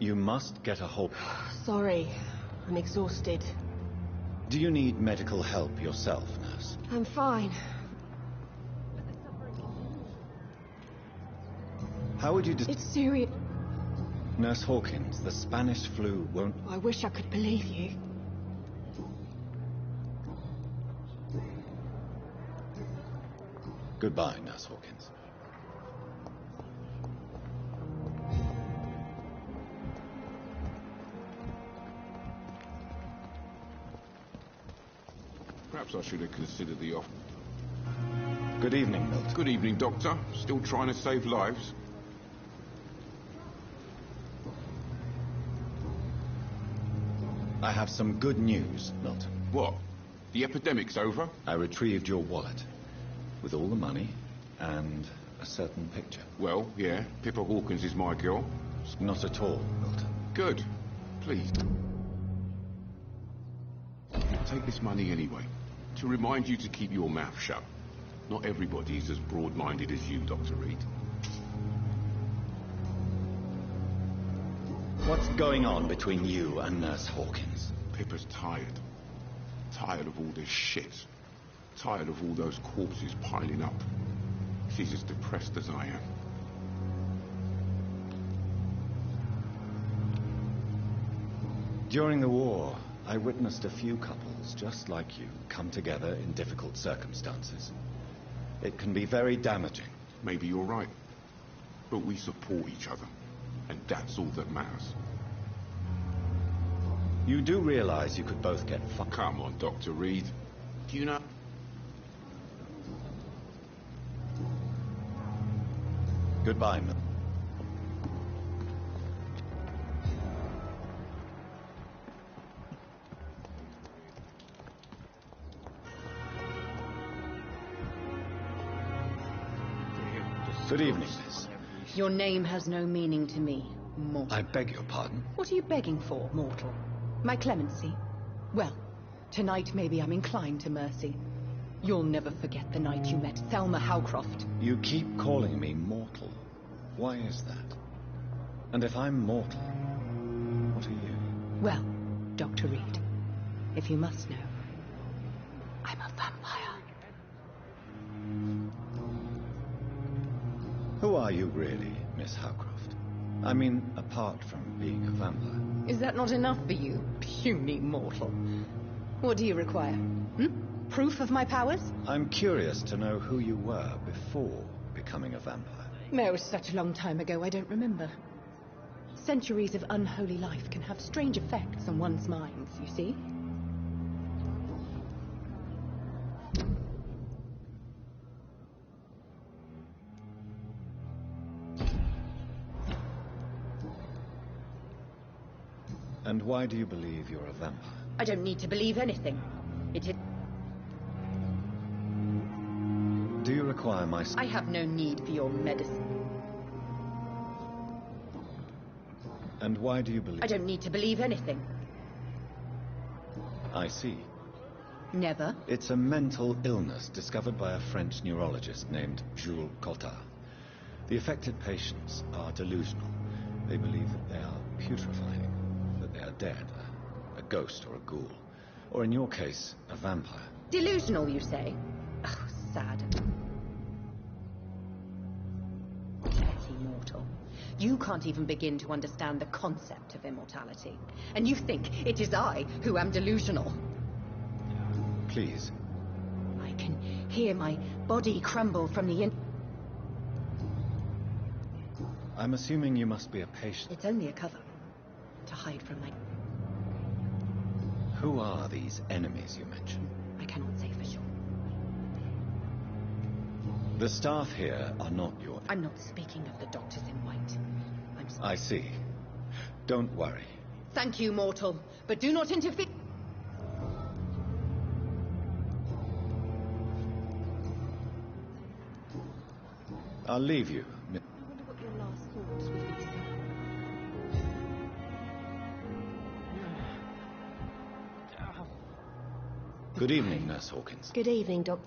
You must get a hold... Sorry. I'm exhausted. Do you need medical help yourself, nurse? I'm fine. How would you... It's serious. Nurse Hawkins, the Spanish flu won't... I wish I could believe you. Goodbye, Nurse Hawkins. Perhaps I should have considered the offer. Good evening, Milton. Good evening, Doctor. Still trying to save lives? I have some good news, Milton. What? The epidemic's over? I retrieved your wallet with all the money and a certain picture. Well, yeah, Pippa Hawkins is my girl. Not at all, Milton. Good. Please. Take this money anyway, to remind you to keep your mouth shut. Not everybody's as broad-minded as you, Dr. Reed. What's going on between you and Nurse Hawkins? Pippa's tired. Tired of all this shit. Tired of all those corpses piling up. She's as depressed as I am. During the war, I witnessed a few couples just like you come together in difficult circumstances. It can be very damaging. Maybe you're right. But we support each other. And that's all that matters. You do realize you could both get fucked. Come on, Dr. Reed. Do you know... Goodbye, Mil. Good evening, miss. Your name has no meaning to me, mortal. I beg your pardon? What are you begging for, mortal? My clemency? Well, tonight maybe I'm inclined to mercy. You'll never forget the night you met Thelma Howcroft. You keep calling me mortal. Why is that? And if I'm mortal, what are you? Well, Dr. Reed, if you must know, I'm a vampire. Who are you really, Miss Howcroft? I mean, apart from being a vampire. Is that not enough for you, puny mortal? What do you require? Proof of my powers? I'm curious to know who you were before becoming a vampire. It was such a long time ago, I don't remember. Centuries of unholy life can have strange effects on one's minds, you see? And why do you believe you're a vampire? I don't need to believe anything. It is... Do you require my... I have no need for your medicine. And why do you believe... I don't need to believe anything. I see. Never. It's a mental illness discovered by a French neurologist named Jules Cottard. The affected patients are delusional. They believe that they are putrefying, that they are dead, a ghost or a ghoul. Or in your case, a vampire. Delusional, you say? Oh, sad. Petty mortal. You can't even begin to understand the concept of immortality. And you think it is I who am delusional. Please. I can hear my body crumble from the I'm assuming you must be a patient. It's only a cover. To hide from my... Who are these enemies you mentioned? I cannot say for sure. The staff here are not your... I'm not speaking of the doctors in white. I see. Don't worry. Thank you, mortal. But do not interfere... I'll leave you. I wonder what your last thoughts would be, sir. Good evening, Nurse Hawkins. Good evening, Doc.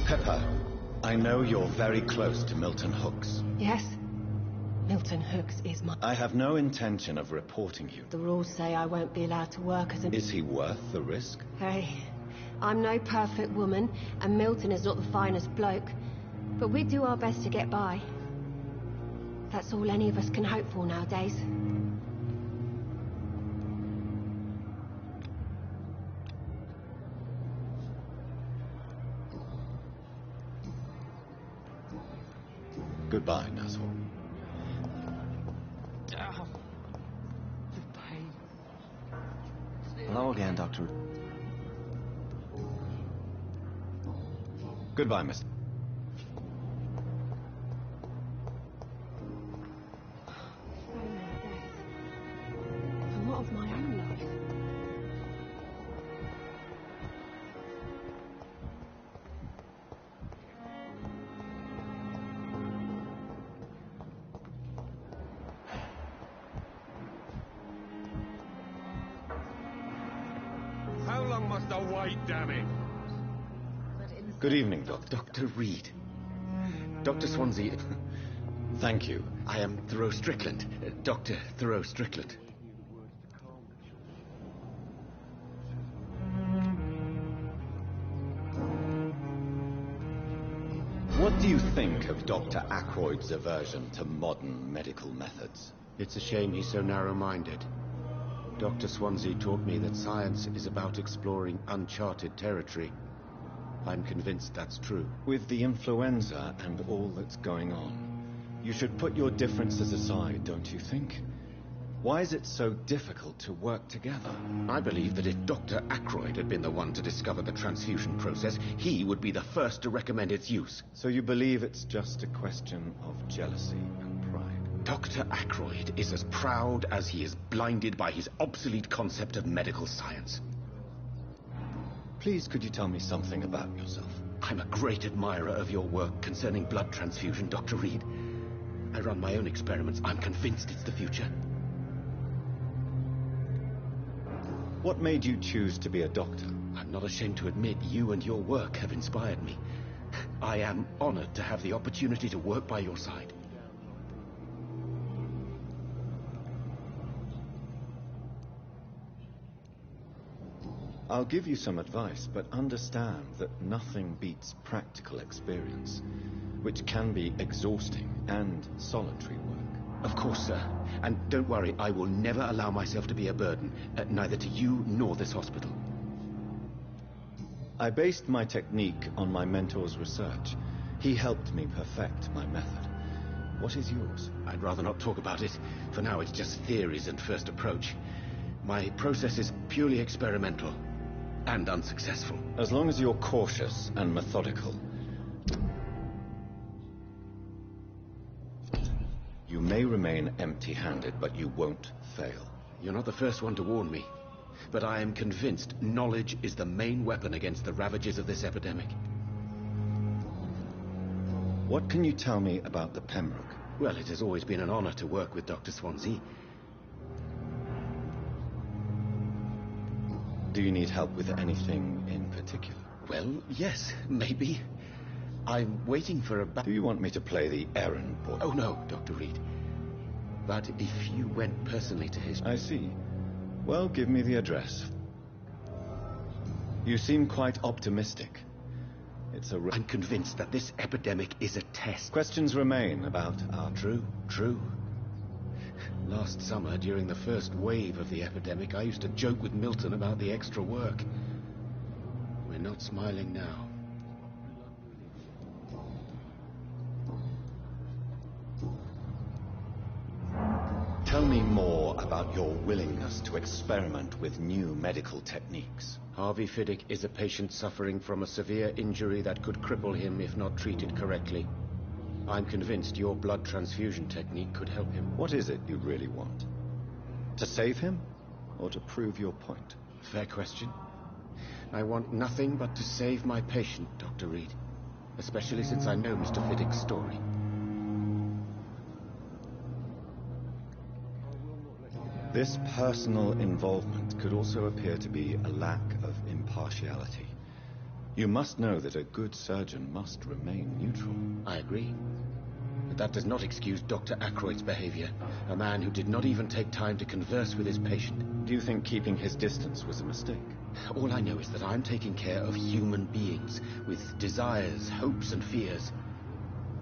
Pepper, I know you're very close to Milton Hooks. Yes? Milton Hooks is my... I have no intention of reporting you. The rules say I won't be allowed to work as an... Is he worth the risk? Hey, I'm no perfect woman, and Milton is not the finest bloke. But we do our best to get by. That's all any of us can hope for nowadays. Goodbye, Nurse Hawkins. Hello again, Doctor. Goodbye, mister. So many deaths. And what of my own life? How long must I wait, damn it? Good evening, Doctor. Dr. Reed. Dr. Swansea. Thank you. I am Thoreau Strickland. Dr. Thoreau Strickland. What do you think of Dr. Ackroyd's aversion to modern medical methods? It's a shame he's so narrow-minded. Dr. Swansea taught me that science is about exploring uncharted territory. I'm convinced that's true. With the influenza and all that's going on, you should put your differences aside, don't you think? Why is it so difficult to work together? I believe that if Dr. Ackroyd had been the one to discover the transfusion process, he would be the first to recommend its use. So you believe it's just a question of jealousy and pride? Dr. Ackroyd is as proud as he is blinded by his obsolete concept of medical science. Please, could you tell me something about yourself? I'm a great admirer of your work concerning blood transfusion, Dr. Reed. I run my own experiments. I'm convinced it's the future. What made you choose to be a doctor? I'm not ashamed to admit you and your work have inspired me. I am honored to have the opportunity to work by your side. I'll give you some advice, but understand that nothing beats practical experience, which can be exhausting and solitary work. Of course, sir. And don't worry, I will never allow myself to be a burden, neither to you nor this hospital. I based my technique on my mentor's research. He helped me perfect my method. What is yours? I'd rather not talk about it. For now, it's just theories and first approach. My process is purely experimental. And unsuccessful. As long as you're cautious and methodical. You may remain empty-handed, but you won't fail. You're not the first one to warn me. But I am convinced knowledge is the main weapon against the ravages of this epidemic. What can you tell me about the Pembroke? Well, it has always been an honor to work with Dr. Swansea. Do you need help with anything in particular? Well, yes, maybe. I'm waiting for a... Do you want me to play the errand boy? Oh, no, Dr. Reed. But if you went personally to his... I see. Well, give me the address. You seem quite optimistic. It's a... I'm convinced that this epidemic is a test. Questions remain about our... True. Last summer, during the first wave of the epidemic, I used to joke with Milton about the extra work. We're not smiling now. Tell me more about your willingness to experiment with new medical techniques. Harvey Fiddick is a patient suffering from a severe injury that could cripple him if not treated correctly. I'm convinced your blood transfusion technique could help him. What is it you really want? To save him, or to prove your point? Fair question. I want nothing but to save my patient, Dr. Reed. Especially since I know Mr. Fiddick's story. This personal involvement could also appear to be a lack of impartiality. You must know that a good surgeon must remain neutral. I agree. But that does not excuse Dr. Ackroyd's behavior. A man who did not even take time to converse with his patient. Do you think keeping his distance was a mistake? All I know is that I'm taking care of human beings with desires, hopes, and fears.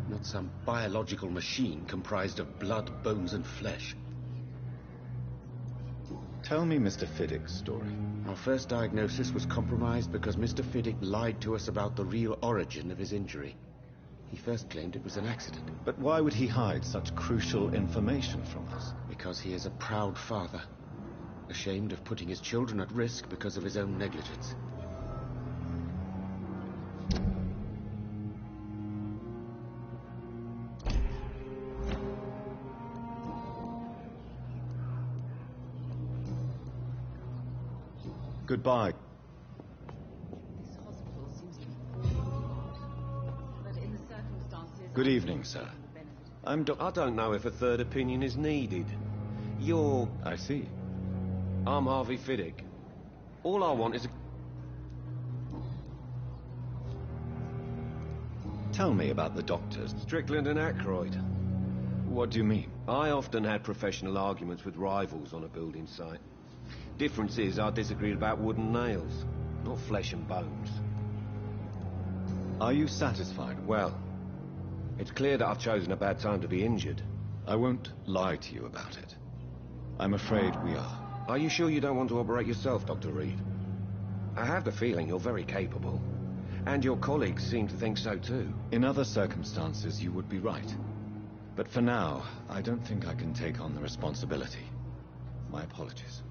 Not some biological machine comprised of blood, bones, and flesh. Tell me Mr. Fiddick's story. Our first diagnosis was compromised because Mr. Fiddick lied to us about the real origin of his injury. He first claimed it was an accident. But why would he hide such crucial information from us? Because he is a proud father. ashamed of putting his children at risk because of his own negligence. Goodbye. Good evening, sir. I don't know if a third opinion is needed. You're... I see. I'm Harvey Fiddick. All I want is a... Tell me about the doctors. Strickland and Aykroyd. What do you mean? I often had professional arguments with rivals on a building site. Difference is I disagreed about wood and nails, not flesh and bones. Are you satisfied? Well, it's clear that I've chosen a bad time to be injured. I won't lie to you about it. I'm afraid we are. Are you sure you don't want to operate yourself, Dr. Reed? I have the feeling you're very capable. And your colleagues seem to think so too. In other circumstances, you would be right. But for now, I don't think I can take on the responsibility. My apologies.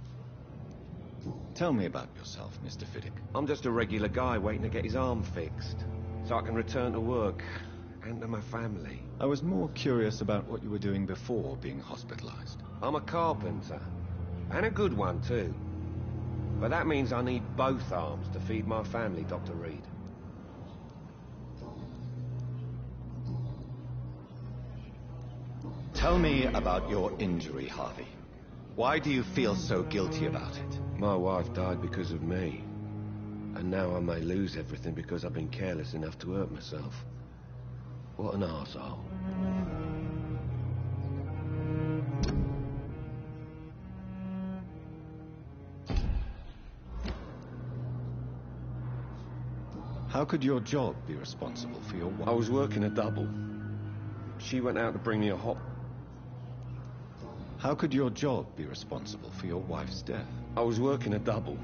Tell me about yourself, Mr. Fiddick. I'm just a regular guy waiting to get his arm fixed, so I can return to work and to my family. I was more curious about what you were doing before being hospitalized. I'm a carpenter, and a good one too. But that means I need both arms to feed my family, Dr. Reed. Tell me about your injury, Harvey. Why do you feel so guilty about it? My wife died because of me. And now I may lose everything because I've been careless enough to hurt myself. What an arsehole. How could your job be responsible for your wife? I was working a double. She went out to bring me a hot... How could your job be responsible for your wife's death? I was working a double.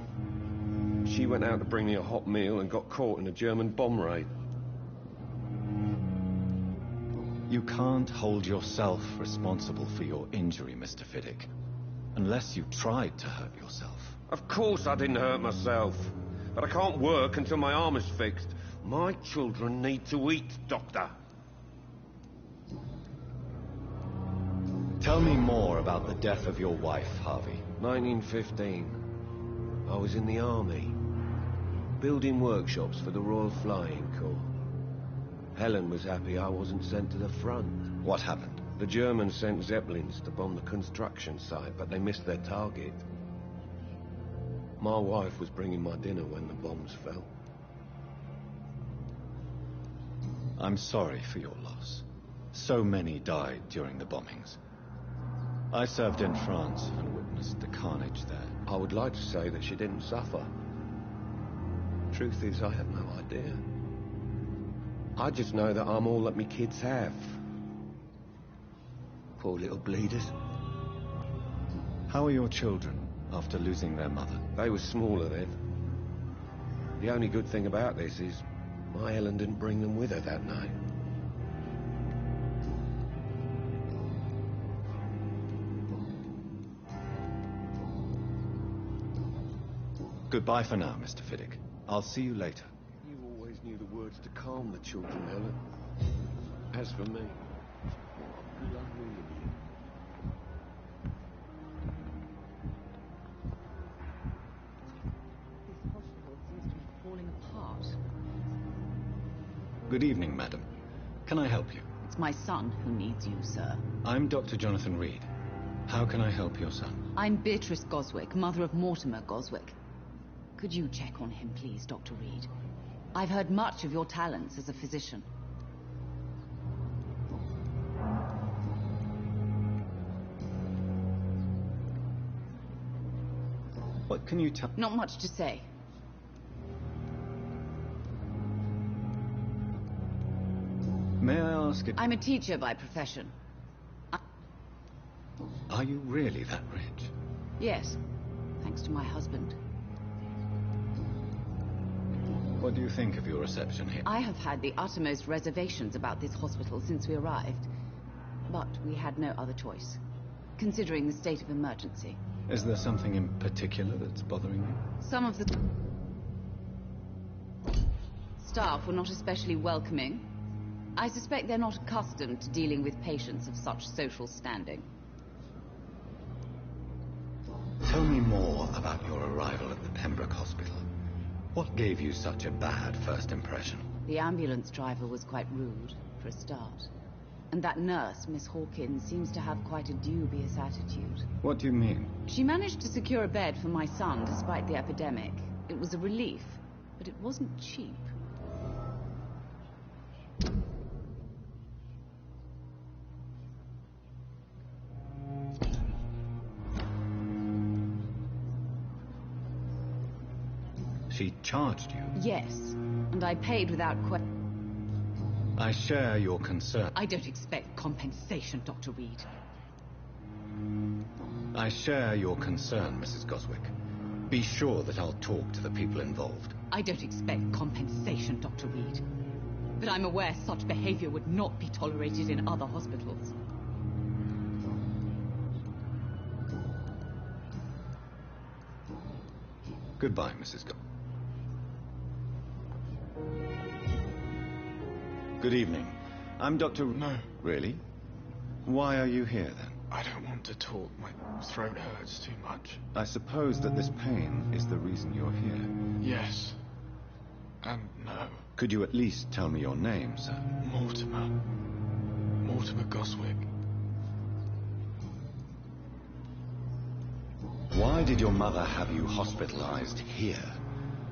She went out to bring me a hot meal and got caught in a German bomb raid. You can't hold yourself responsible for your injury, Mr. Fiddick. Unless you tried to hurt yourself. Of course I didn't hurt myself. But I can't work until my arm is fixed. My children need to eat, Doctor. Tell me more about the death of your wife, Harvey. 1915. I was in the army, building workshops for the Royal Flying Corps. Helen was happy I wasn't sent to the front. What happened? The Germans sent Zeppelins to bomb the construction site, but they missed their target. My wife was bringing my dinner when the bombs fell. I'm sorry for your loss. So many died during the bombings. I served in France and witnessed the carnage there. I would like to say that she didn't suffer. Truth is, I have no idea. I just know that I'm all that me kids have. Poor little bleeders. How are your children after losing their mother? They were smaller then. The only good thing about this is my Helen didn't bring them with her that night. Goodbye for now, Mr. Fiddick. I'll see you later. You always knew the words to calm the children, Helen. As for me, good unruly you. This hospital seems to be falling apart. Good evening, madam. Can I help you? It's my son who needs you, sir. I'm Dr. Jonathan Reed. How can I help your son? I'm Beatrice Goswick, mother of Mortimer Goswick. Could you check on him, please, Dr. Reed? I've heard much of your talents as a physician. What can you tell? Not much to say. May I ask if... I'm a teacher by profession. Are you really that rich? Yes, thanks to my husband. What do you think of your reception here? I have had the uttermost reservations about this hospital since we arrived. But we had no other choice, considering the state of emergency. Is there something in particular that's bothering you? Some of the staff were not especially welcoming. I suspect they're not accustomed to dealing with patients of such social standing. Tell me more about your arrival at the Pembroke Hospital. What gave you such a bad first impression? The ambulance driver was quite rude, for a start. And that nurse, Miss Hawkins, seems to have quite a dubious attitude. What do you mean? She managed to secure a bed for my son despite the epidemic. It was a relief, but it wasn't cheap. She charged you? Yes, and I paid without question. I share your concern. I don't expect compensation, Dr. Reed. I share your concern, Mrs. Goswick. Be sure that I'll talk to the people involved. I don't expect compensation, Dr. Reed. But I'm aware such behavior would not be tolerated in other hospitals. Goodbye, Mrs. Goswick. Good evening. I'm Dr. No. Really? Why are you here, then? I don't want to talk. My throat hurts too much. I suppose that this pain is the reason you're here. Yes. And no. Could you at least tell me your name, sir? Mortimer. Mortimer Goswick. Why did your mother have you hospitalized here?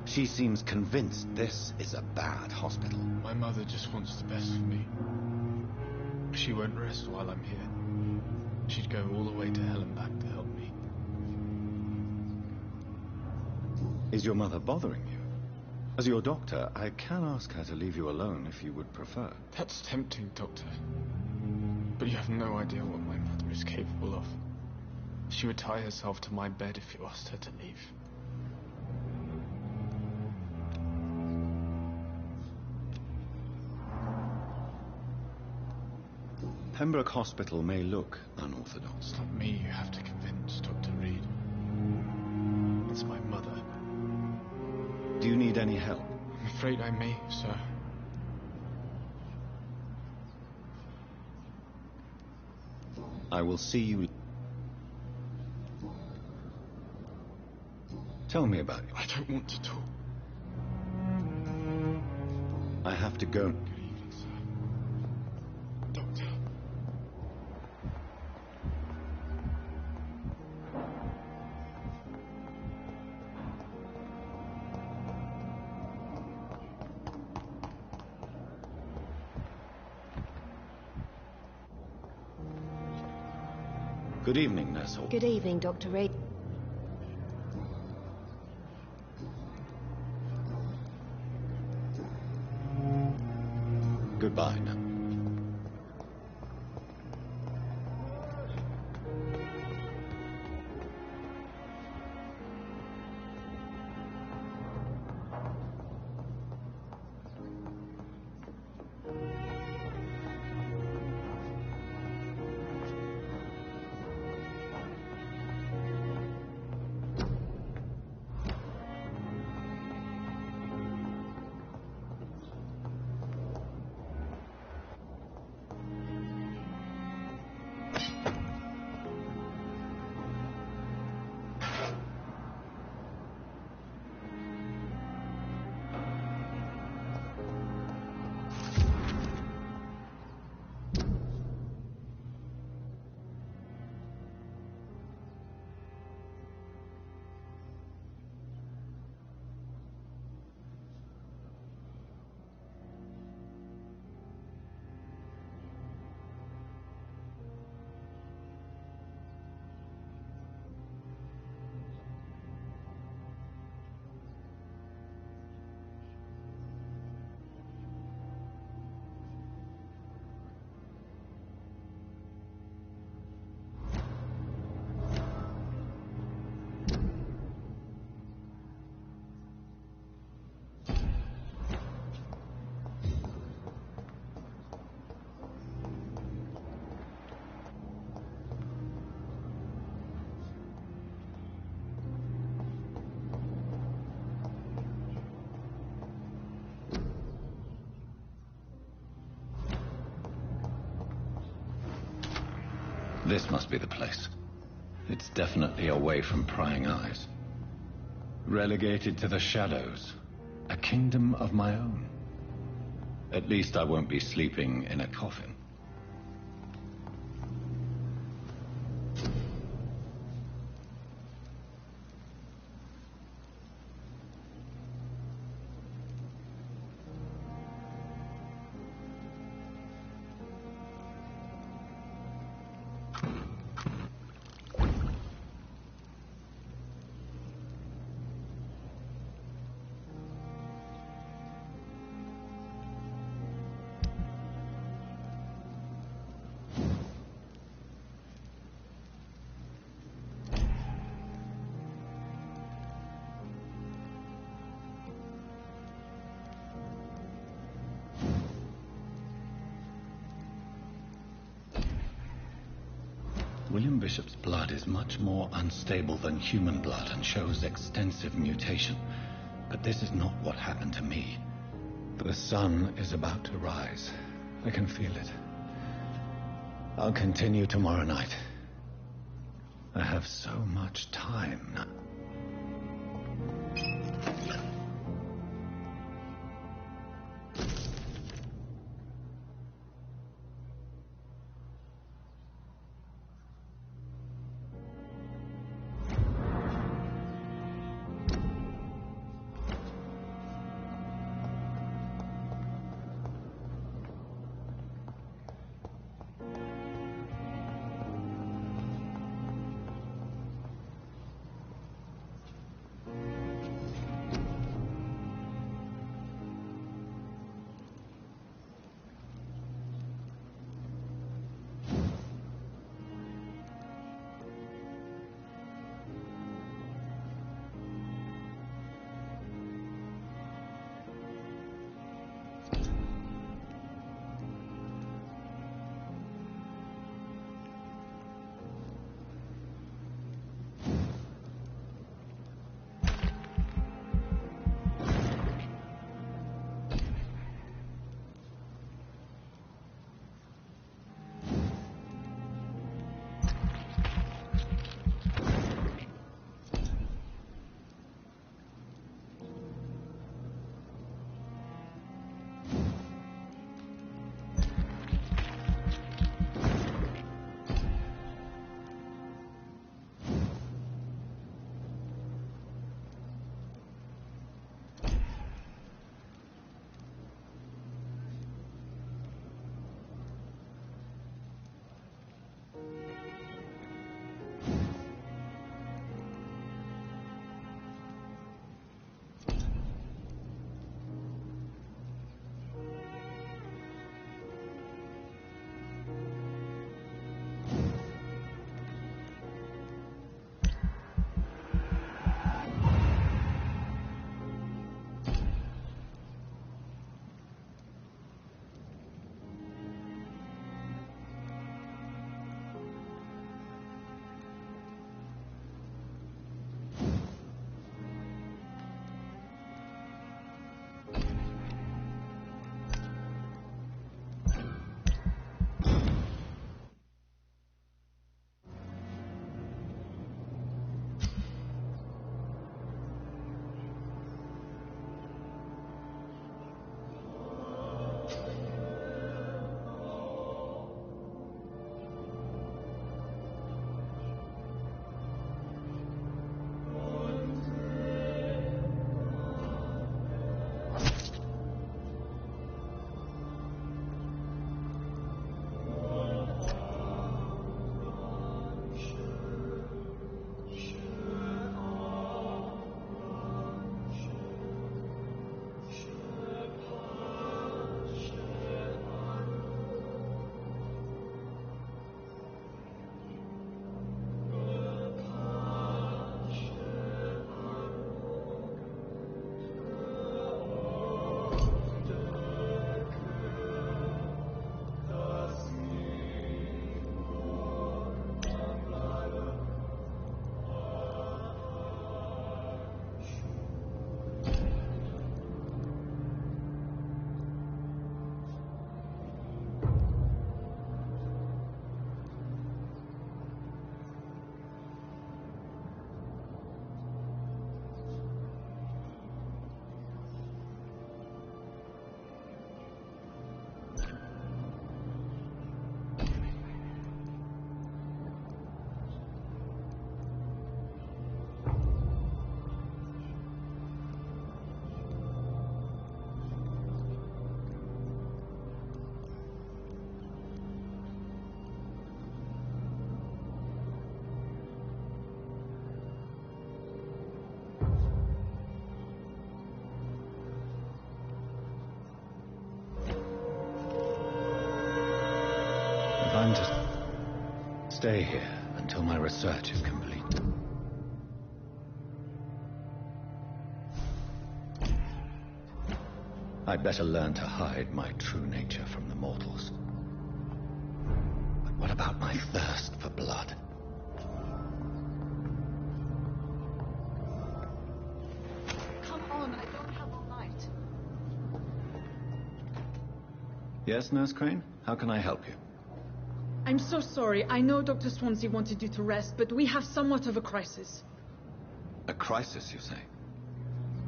She seems convinced this is a bad hospital. My mother just wants the best for me. She won't rest while I'm here. She'd go all the way to hell and back to help me. Is your mother bothering you? As your doctor, I can ask her to leave you alone if you would prefer. That's tempting, Doctor. But you have no idea what my mother is capable of. She would tie herself to my bed if you asked her to leave. Pembroke Hospital may look unorthodox. It's not me you have to convince, Dr. Reed. It's my mother. Do you need any help? I'm afraid I may, sir. I will see you. Tell me about it. I don't want to talk. I have to go. Good evening, sir. Doctor. Good evening, Nurse Hall. Good evening, Dr. Reed. Goodbye now. This must be the place. It's definitely away from prying eyes. Relegated to the shadows. A kingdom of my own. At least I won't be sleeping in a coffin. William Bishop's blood is much more unstable than human blood and shows extensive mutation. But this is not what happened to me. The sun is about to rise. I can feel it. I'll continue tomorrow night. I have so much time now. plan to stay here until my research is complete. I'd better learn to hide my true nature from the mortals. But what about my thirst for blood? Come on, I don't have all night. Yes, Nurse Crane? How can I help you? I'm so sorry. I know Dr. Swansea wanted you to rest, but we have somewhat of a crisis. A crisis, you say?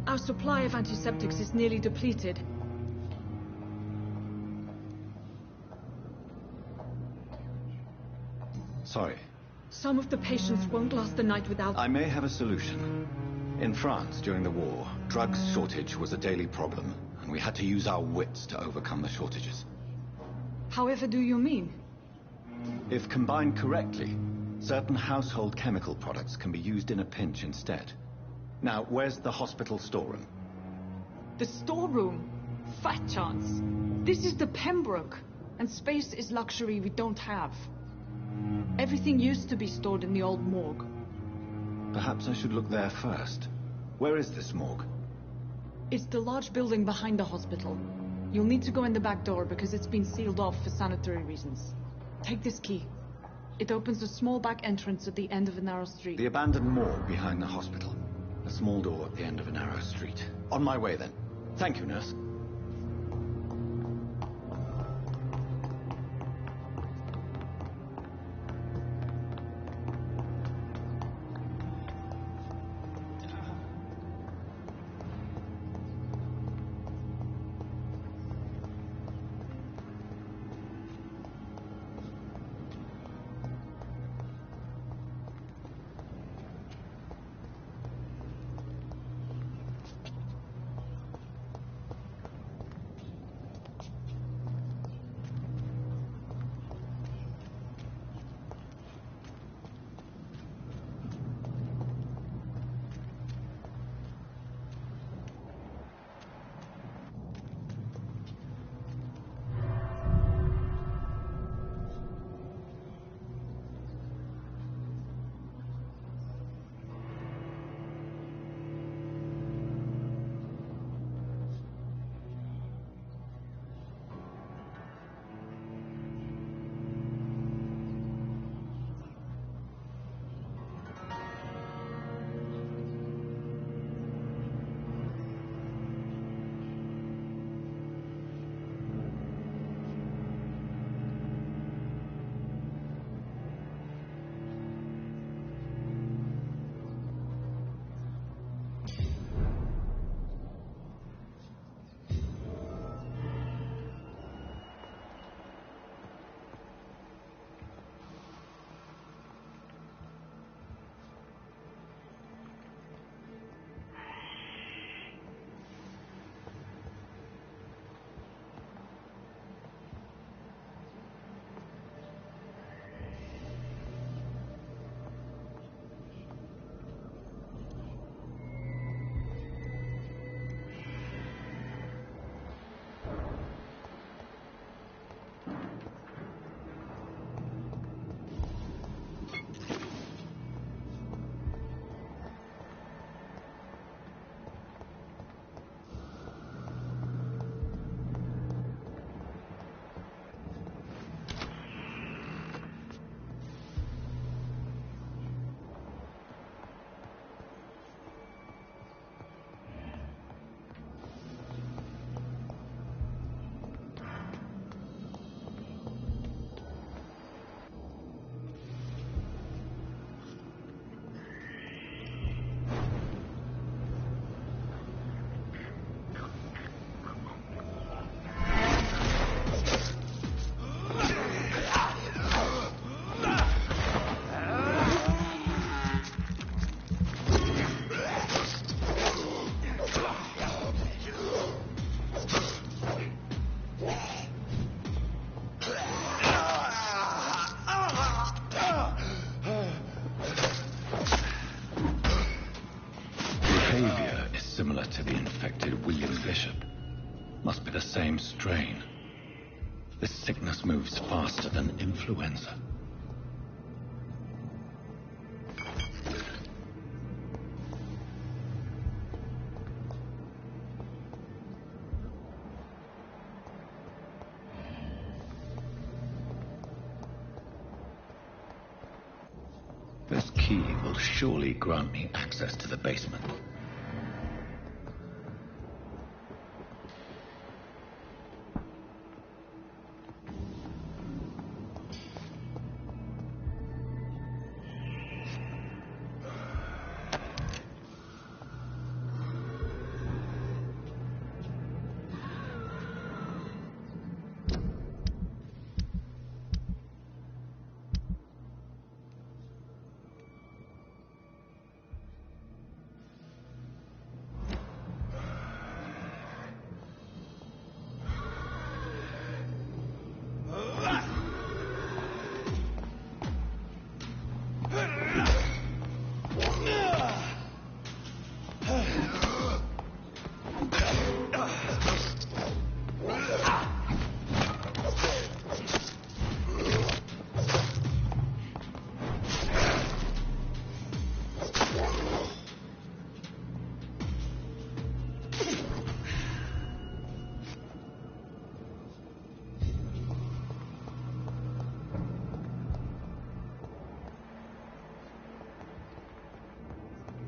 Our supply of antiseptics is nearly depleted. Sorry. Some of the patients won't last the night without... I may have a solution. In France, during the war, drugs shortage was a daily problem, and we had to use our wits to overcome the shortages. However do you mean? If combined correctly, certain household chemical products can be used in a pinch instead. Now, where's the hospital storeroom? The storeroom? Fat chance. This is the Pembroke, and space is luxury we don't have. Everything used to be stored in the old morgue. Perhaps I should look there first. Where is this morgue? It's the large building behind the hospital. You'll need to go in the back door because it's been sealed off for sanitary reasons. Take this key. It opens a small back entrance at the end of a narrow street. The abandoned morgue behind the hospital. A small door at the end of a narrow street. On my way, then. Thank you, nurse. virus moves faster than influenza. This key will surely grant me access to the basement.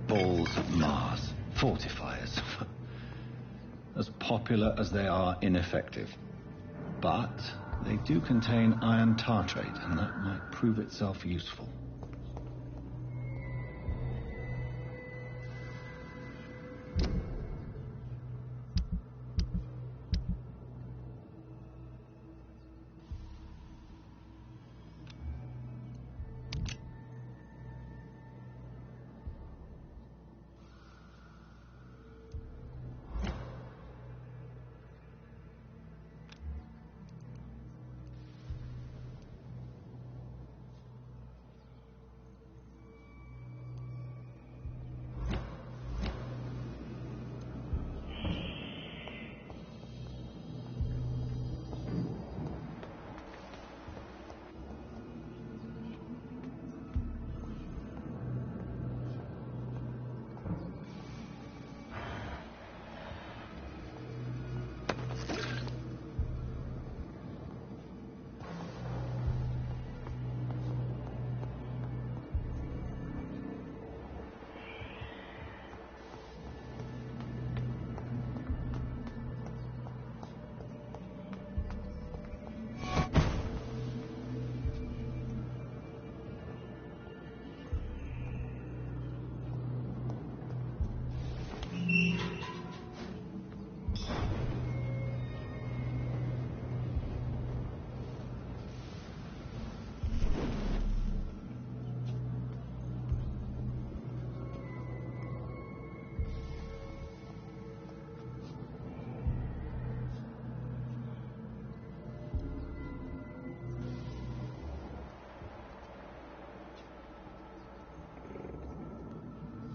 Balls of Mars, fortifiers. As popular as they are ineffective. But they do contain iron tartrate, and that might prove itself useful.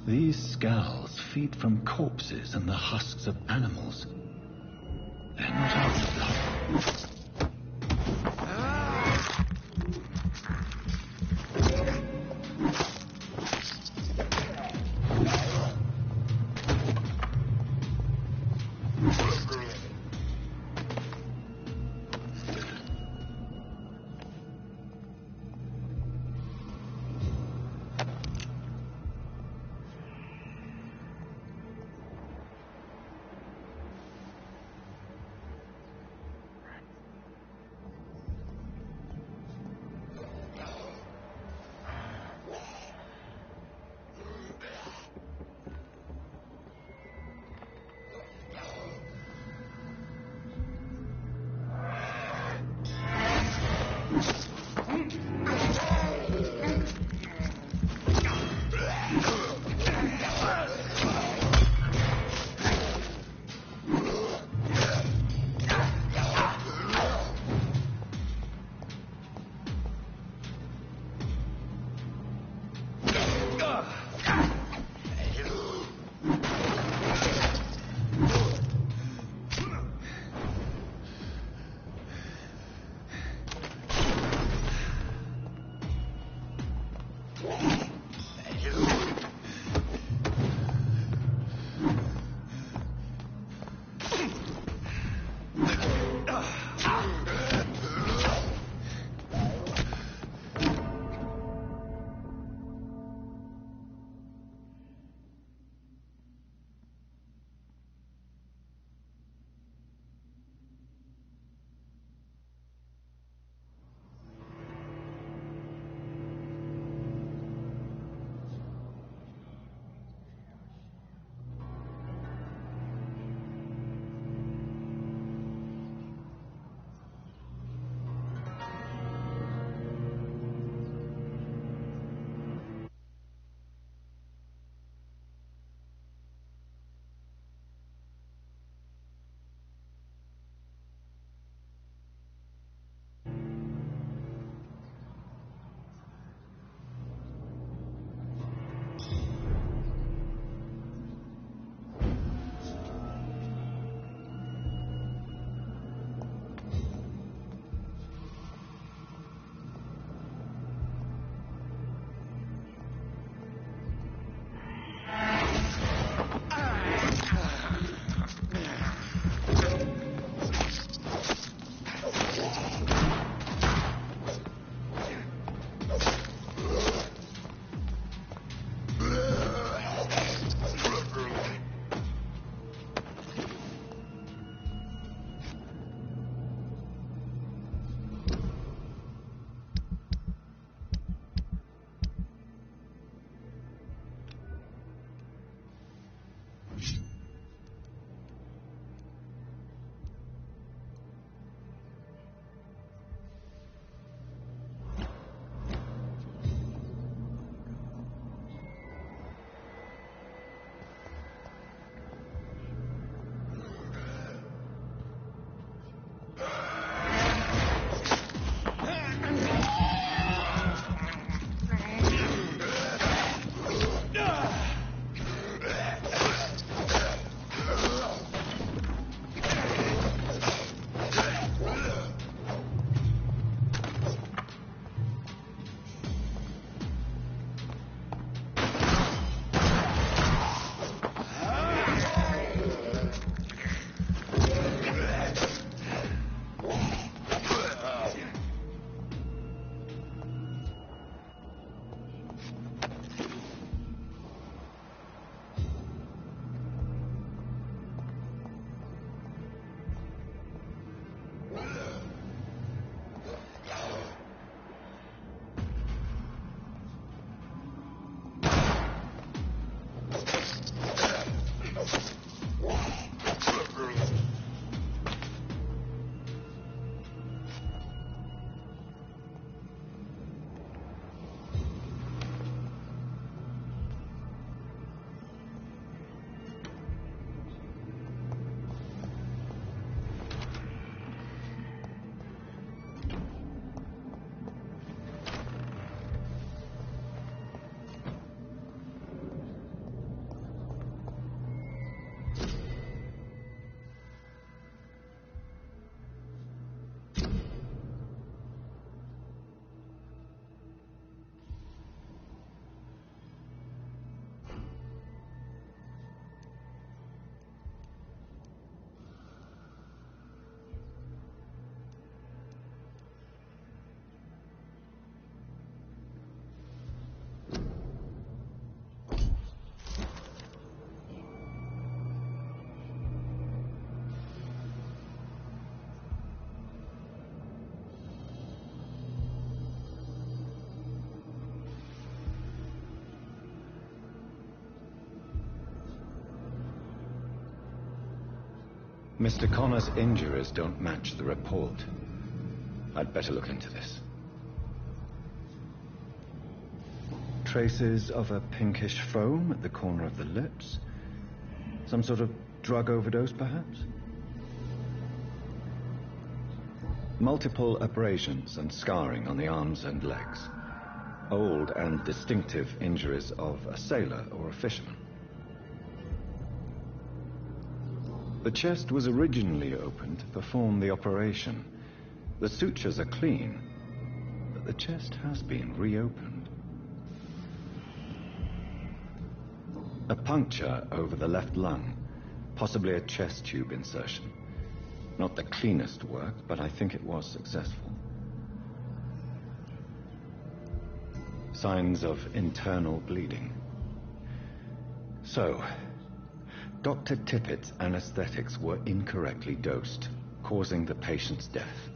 These scowls feed from corpses and the husks of animals. They're not out of blood. Mr. Connor's injuries don't match the report. I'd better look into this. Traces of a pinkish foam at the corner of the lips. Some sort of drug overdose, perhaps? Multiple abrasions and scarring on the arms and legs. Old and distinctive injuries of a sailor or a fisherman. The chest was originally opened to perform the operation. The sutures are clean, but the chest has been reopened. A puncture over the left lung, possibly a chest tube insertion. Not the cleanest work, but I think it was successful. Signs of internal bleeding. So, Dr. Tippett's anesthetics were incorrectly dosed, causing the patient's death.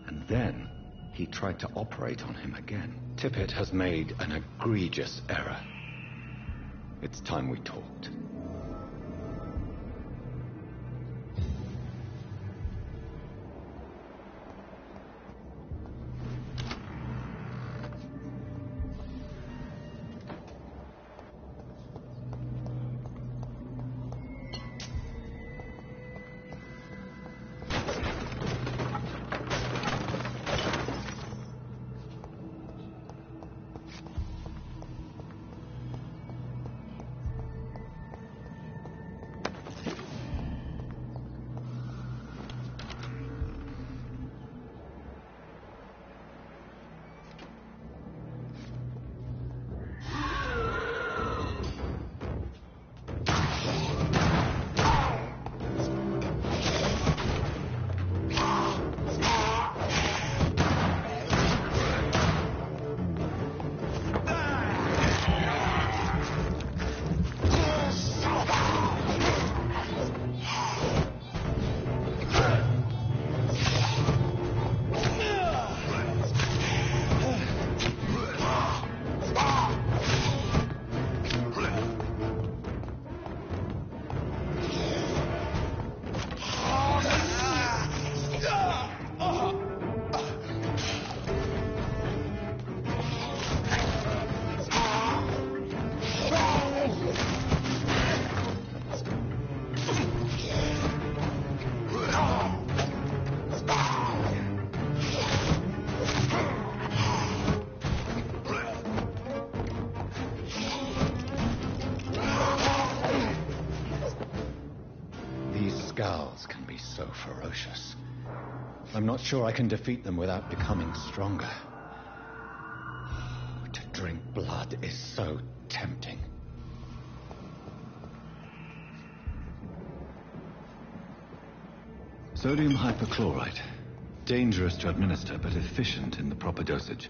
And then he tried to operate on him again. Tippett has made an egregious error. It's time we talked. Scowls can be so ferocious. I'm not sure I can defeat them without becoming stronger. To drink blood is so tempting. Sodium hypochlorite. Dangerous to administer, but efficient in the proper dosage.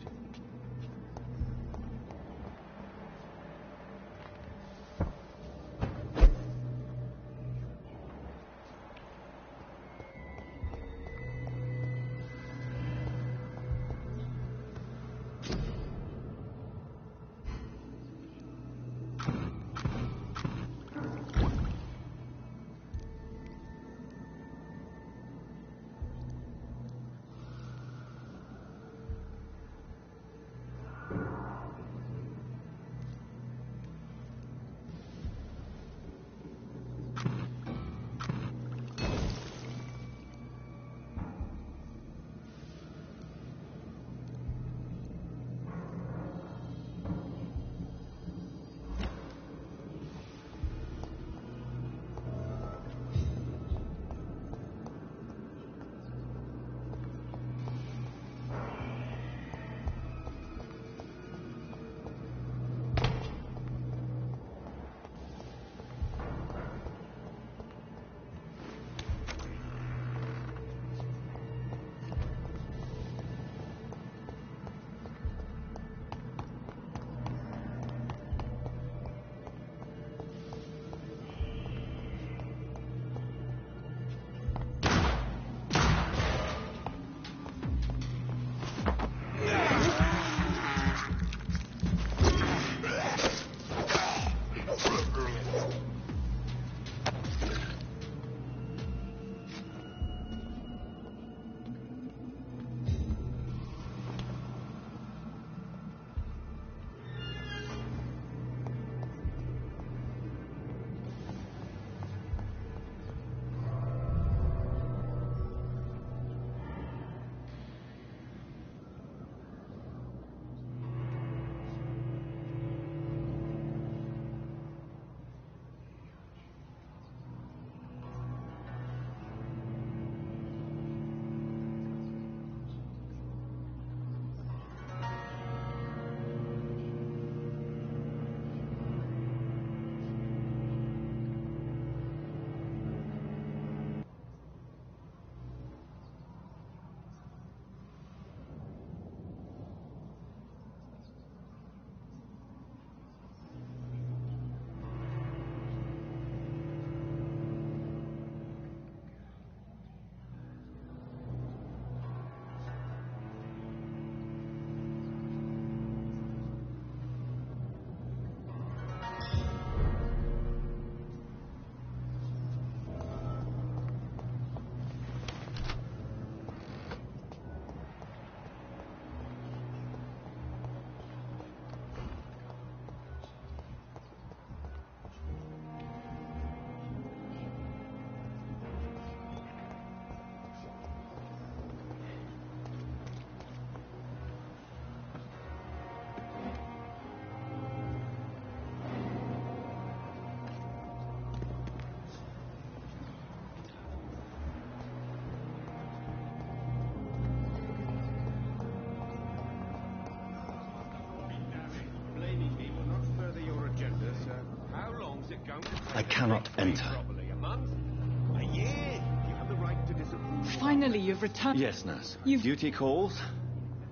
I cannot enter. A year? You have the right to disapprove. Finally, you've returned. Yes, nurse. Duty calls.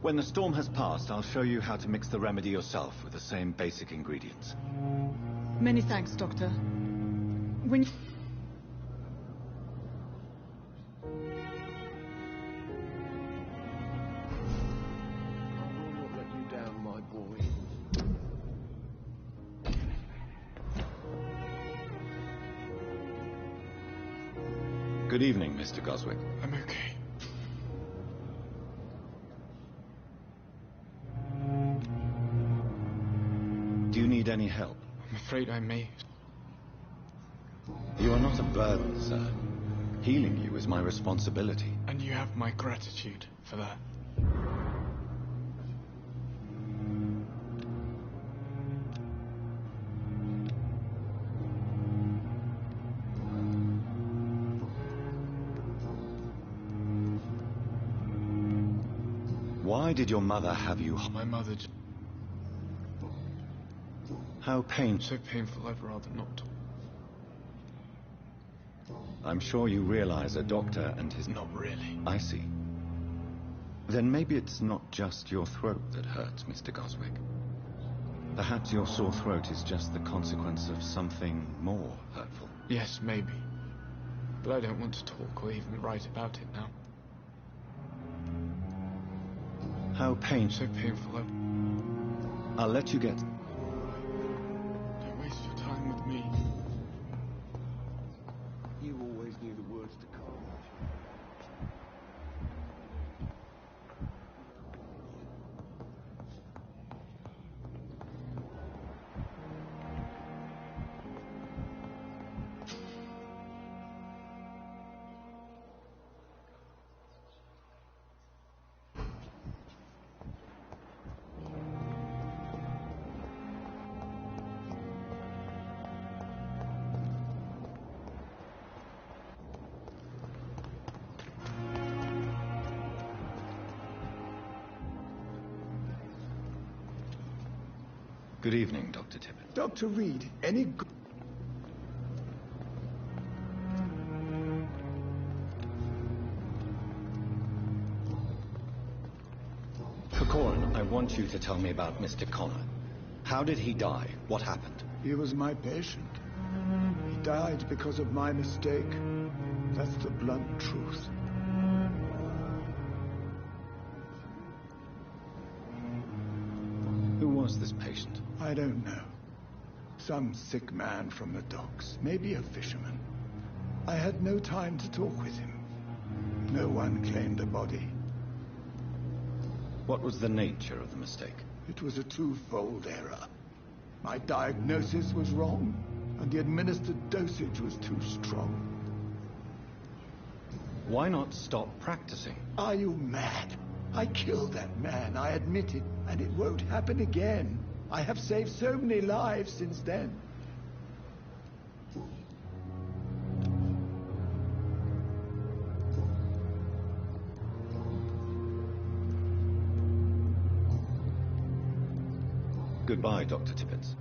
When the storm has passed, I'll show you how to mix the remedy yourself with the same basic ingredients. Many thanks, Doctor. When... Good evening, Mr. Goswick. I'm okay. Do you need any help? I'm afraid I may. You are not a burden, sir. Healing you is my responsibility. And you have my gratitude for that. Why did your mother have you... My mother... How painful. So painful, I'd rather not talk. I'm sure you realize a doctor and his... Not really. I see. Then maybe it's not just your throat that hurts, Mr. Goswick. Perhaps your sore throat is just the consequence of something more hurtful. Yes, maybe. But I don't want to talk or even write about it now. How painful. So painful, I'll let you get... Don't waste your time with me. You always knew the words to call. Good evening, Dr. Tippett. Dr. Reed, any good... For Corin, I want you to tell me about Mr. Connor. How did he die? What happened? He was my patient. He died because of my mistake. That's the blunt truth. Who was this patient? I don't know. Some sick man from the docks. Maybe a fisherman. I had no time to talk with him. No one claimed the body. What was the nature of the mistake? It was a twofold error. My diagnosis was wrong, and the administered dosage was too strong. Why not stop practicing? Are you mad? I killed that man, I admit it, and it won't happen again. I have saved so many lives since then. Goodbye, Dr. Tippett.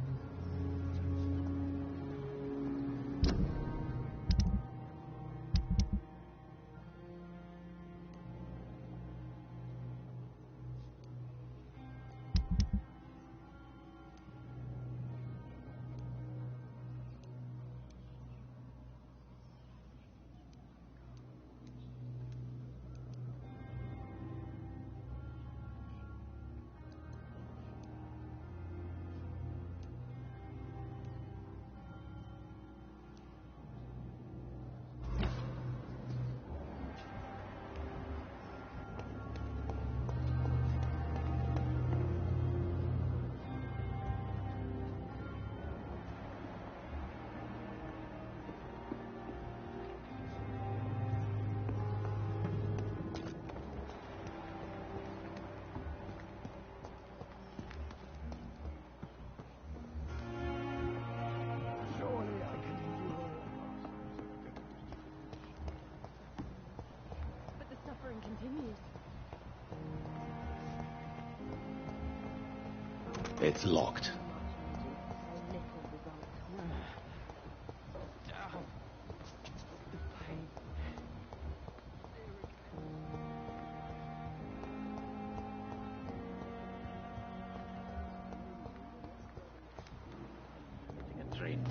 It's locked.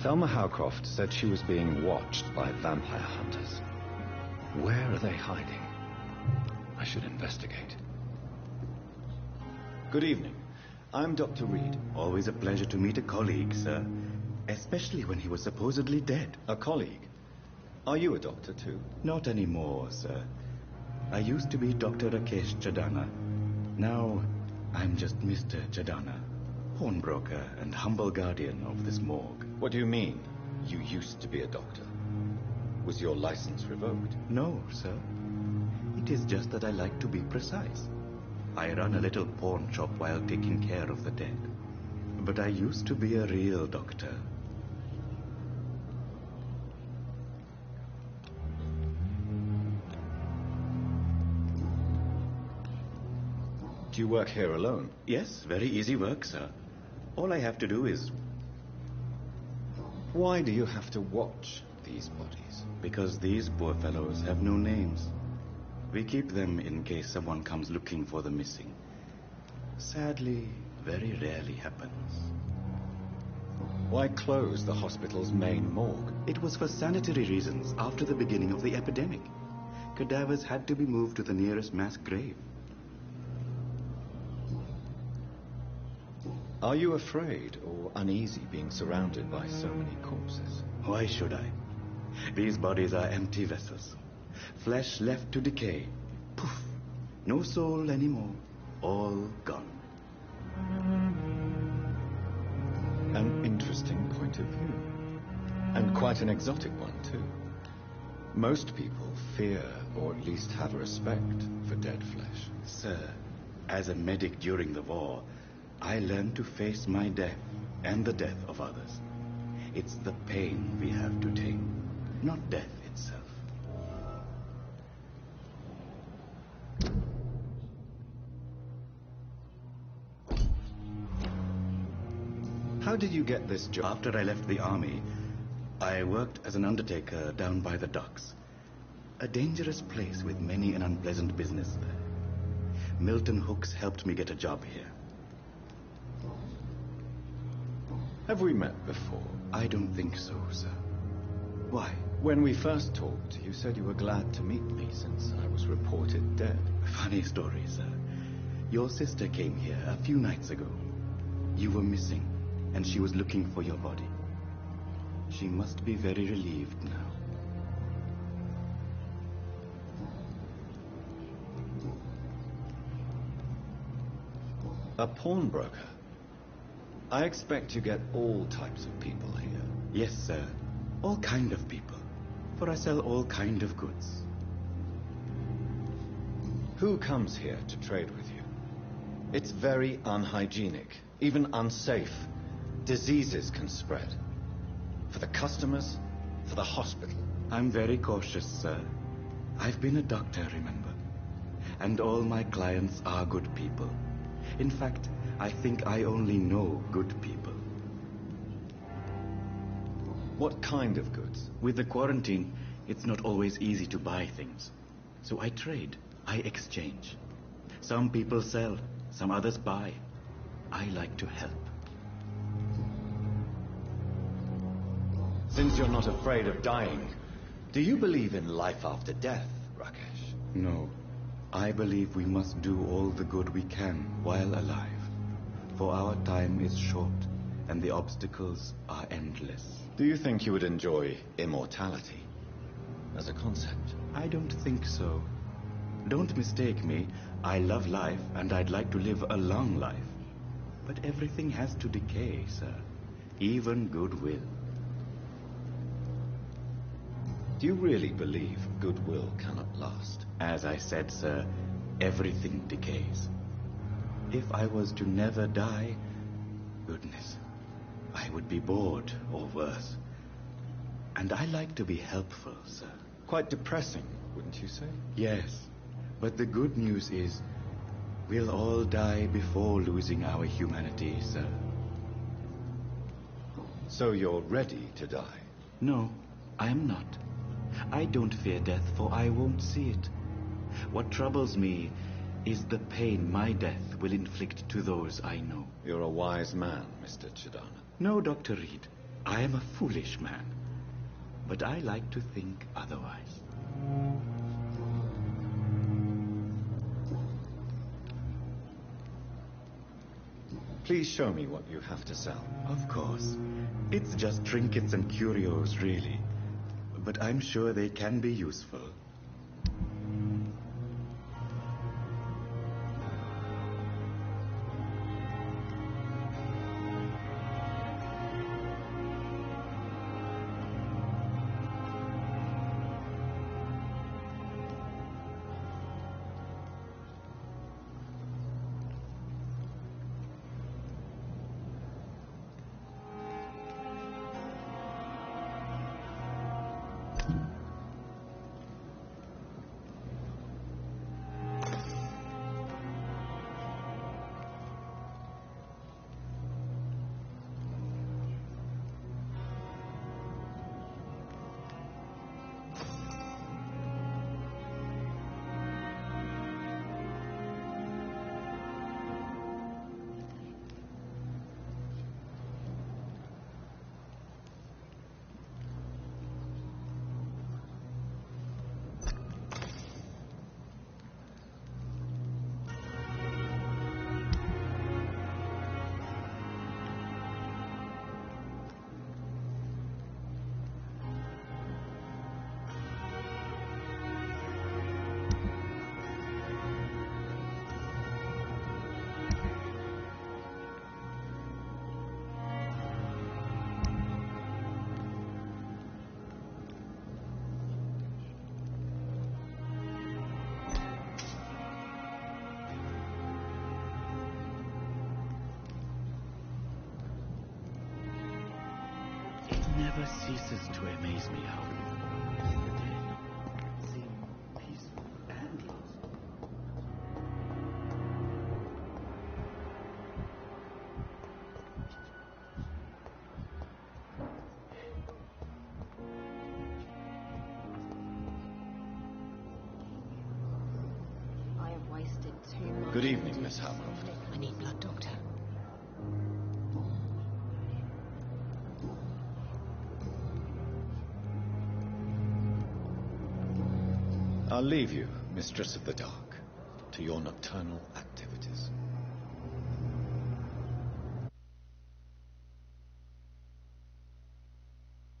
Thelma Howcroft said she was being watched by vampire hunters. Where are they hiding? I should investigate. Good evening. I'm Dr. Reed. Always a pleasure to meet a colleague, sir. Especially when he was supposedly dead. A colleague? Are you a doctor too? Not anymore, sir. I used to be Dr. Rakesh Chadana. Now, I'm just Mr. Chadana, pawnbroker and humble guardian of this morgue. What do you mean, you used to be a doctor? Was your license revoked? No, sir. It is just that I like to be precise. I run a little pawn shop while taking care of the dead. But I used to be a real doctor. Do you work here alone? Yes, very easy work, sir. All I have to do is... Why do you have to watch these bodies? Because these poor fellows have no names. We keep them in case someone comes looking for the missing. Sadly, very rarely happens. Why close the hospital's main morgue? It was for sanitary reasons after the beginning of the epidemic. Cadavers had to be moved to the nearest mass grave. Are you afraid or uneasy being surrounded by so many corpses? Why should I? These bodies are empty vessels. Flesh left to decay. Poof. No soul anymore. All gone. An interesting point of view. And quite an exotic one, too. Most people fear, or at least have respect, for dead flesh. Sir, as a medic during the war, I learned to face my death and the death of others. It's the pain we have to tame, not death itself. How did you get this job? After I left the army, I worked as an undertaker down by the docks. A dangerous place with many an unpleasant business there. Milton Hooks helped me get a job here. Have we met before? I don't think so, sir. Why? When we first talked, you said you were glad to meet me since I was reported dead. Funny story, sir. Your sister came here a few nights ago. You were missing, and she was looking for your body. She must be very relieved now. A pawnbroker? I expect you get all types of people here. Yes, sir. All kind of people. For I sell all kind of goods. Who comes here to trade with you? It's very unhygienic, even unsafe. Diseases can spread. For the customers, for the hospital. I'm very cautious, sir. I've been a doctor, remember? And all my clients are good people. In fact, I think I only know good people. What kind of goods? With the quarantine, it's not always easy to buy things. So I trade. I exchange. Some people sell, some others buy. I like to help. Since you're not afraid of dying, do you believe in life after death, Rakesh? No. I believe we must do all the good we can while alive. For our time is short, and the obstacles are endless. Do you think you would enjoy immortality as a concept? I don't think so. Don't mistake me. I love life, and I'd like to live a long life. But everything has to decay, sir. Even goodwill. Do you really believe goodwill cannot last? As I said, sir, everything decays. If I was to never die, goodness, I would be bored or worse. And I like to be helpful, sir. Quite depressing, wouldn't you say? Yes, but the good news is we'll all die before losing our humanity, sir. So you're ready to die? No, I'm not. I don't fear death, for I won't see it. What troubles me is the pain my death will inflict to those I know. You're a wise man, Mr. Chidana. No, Dr. Reed. I am a foolish man, but I like to think otherwise. Please show me what you have to sell. Of course. It's just trinkets and curios, really. But I'm sure they can be useful. Never ceases to amaze me how the dead seem peaceful and lost. I have wasted too much. Good evening, Miss Howcroft. I need blood, Doctor. I'll leave you, Mistress of the Dark, to your nocturnal activities.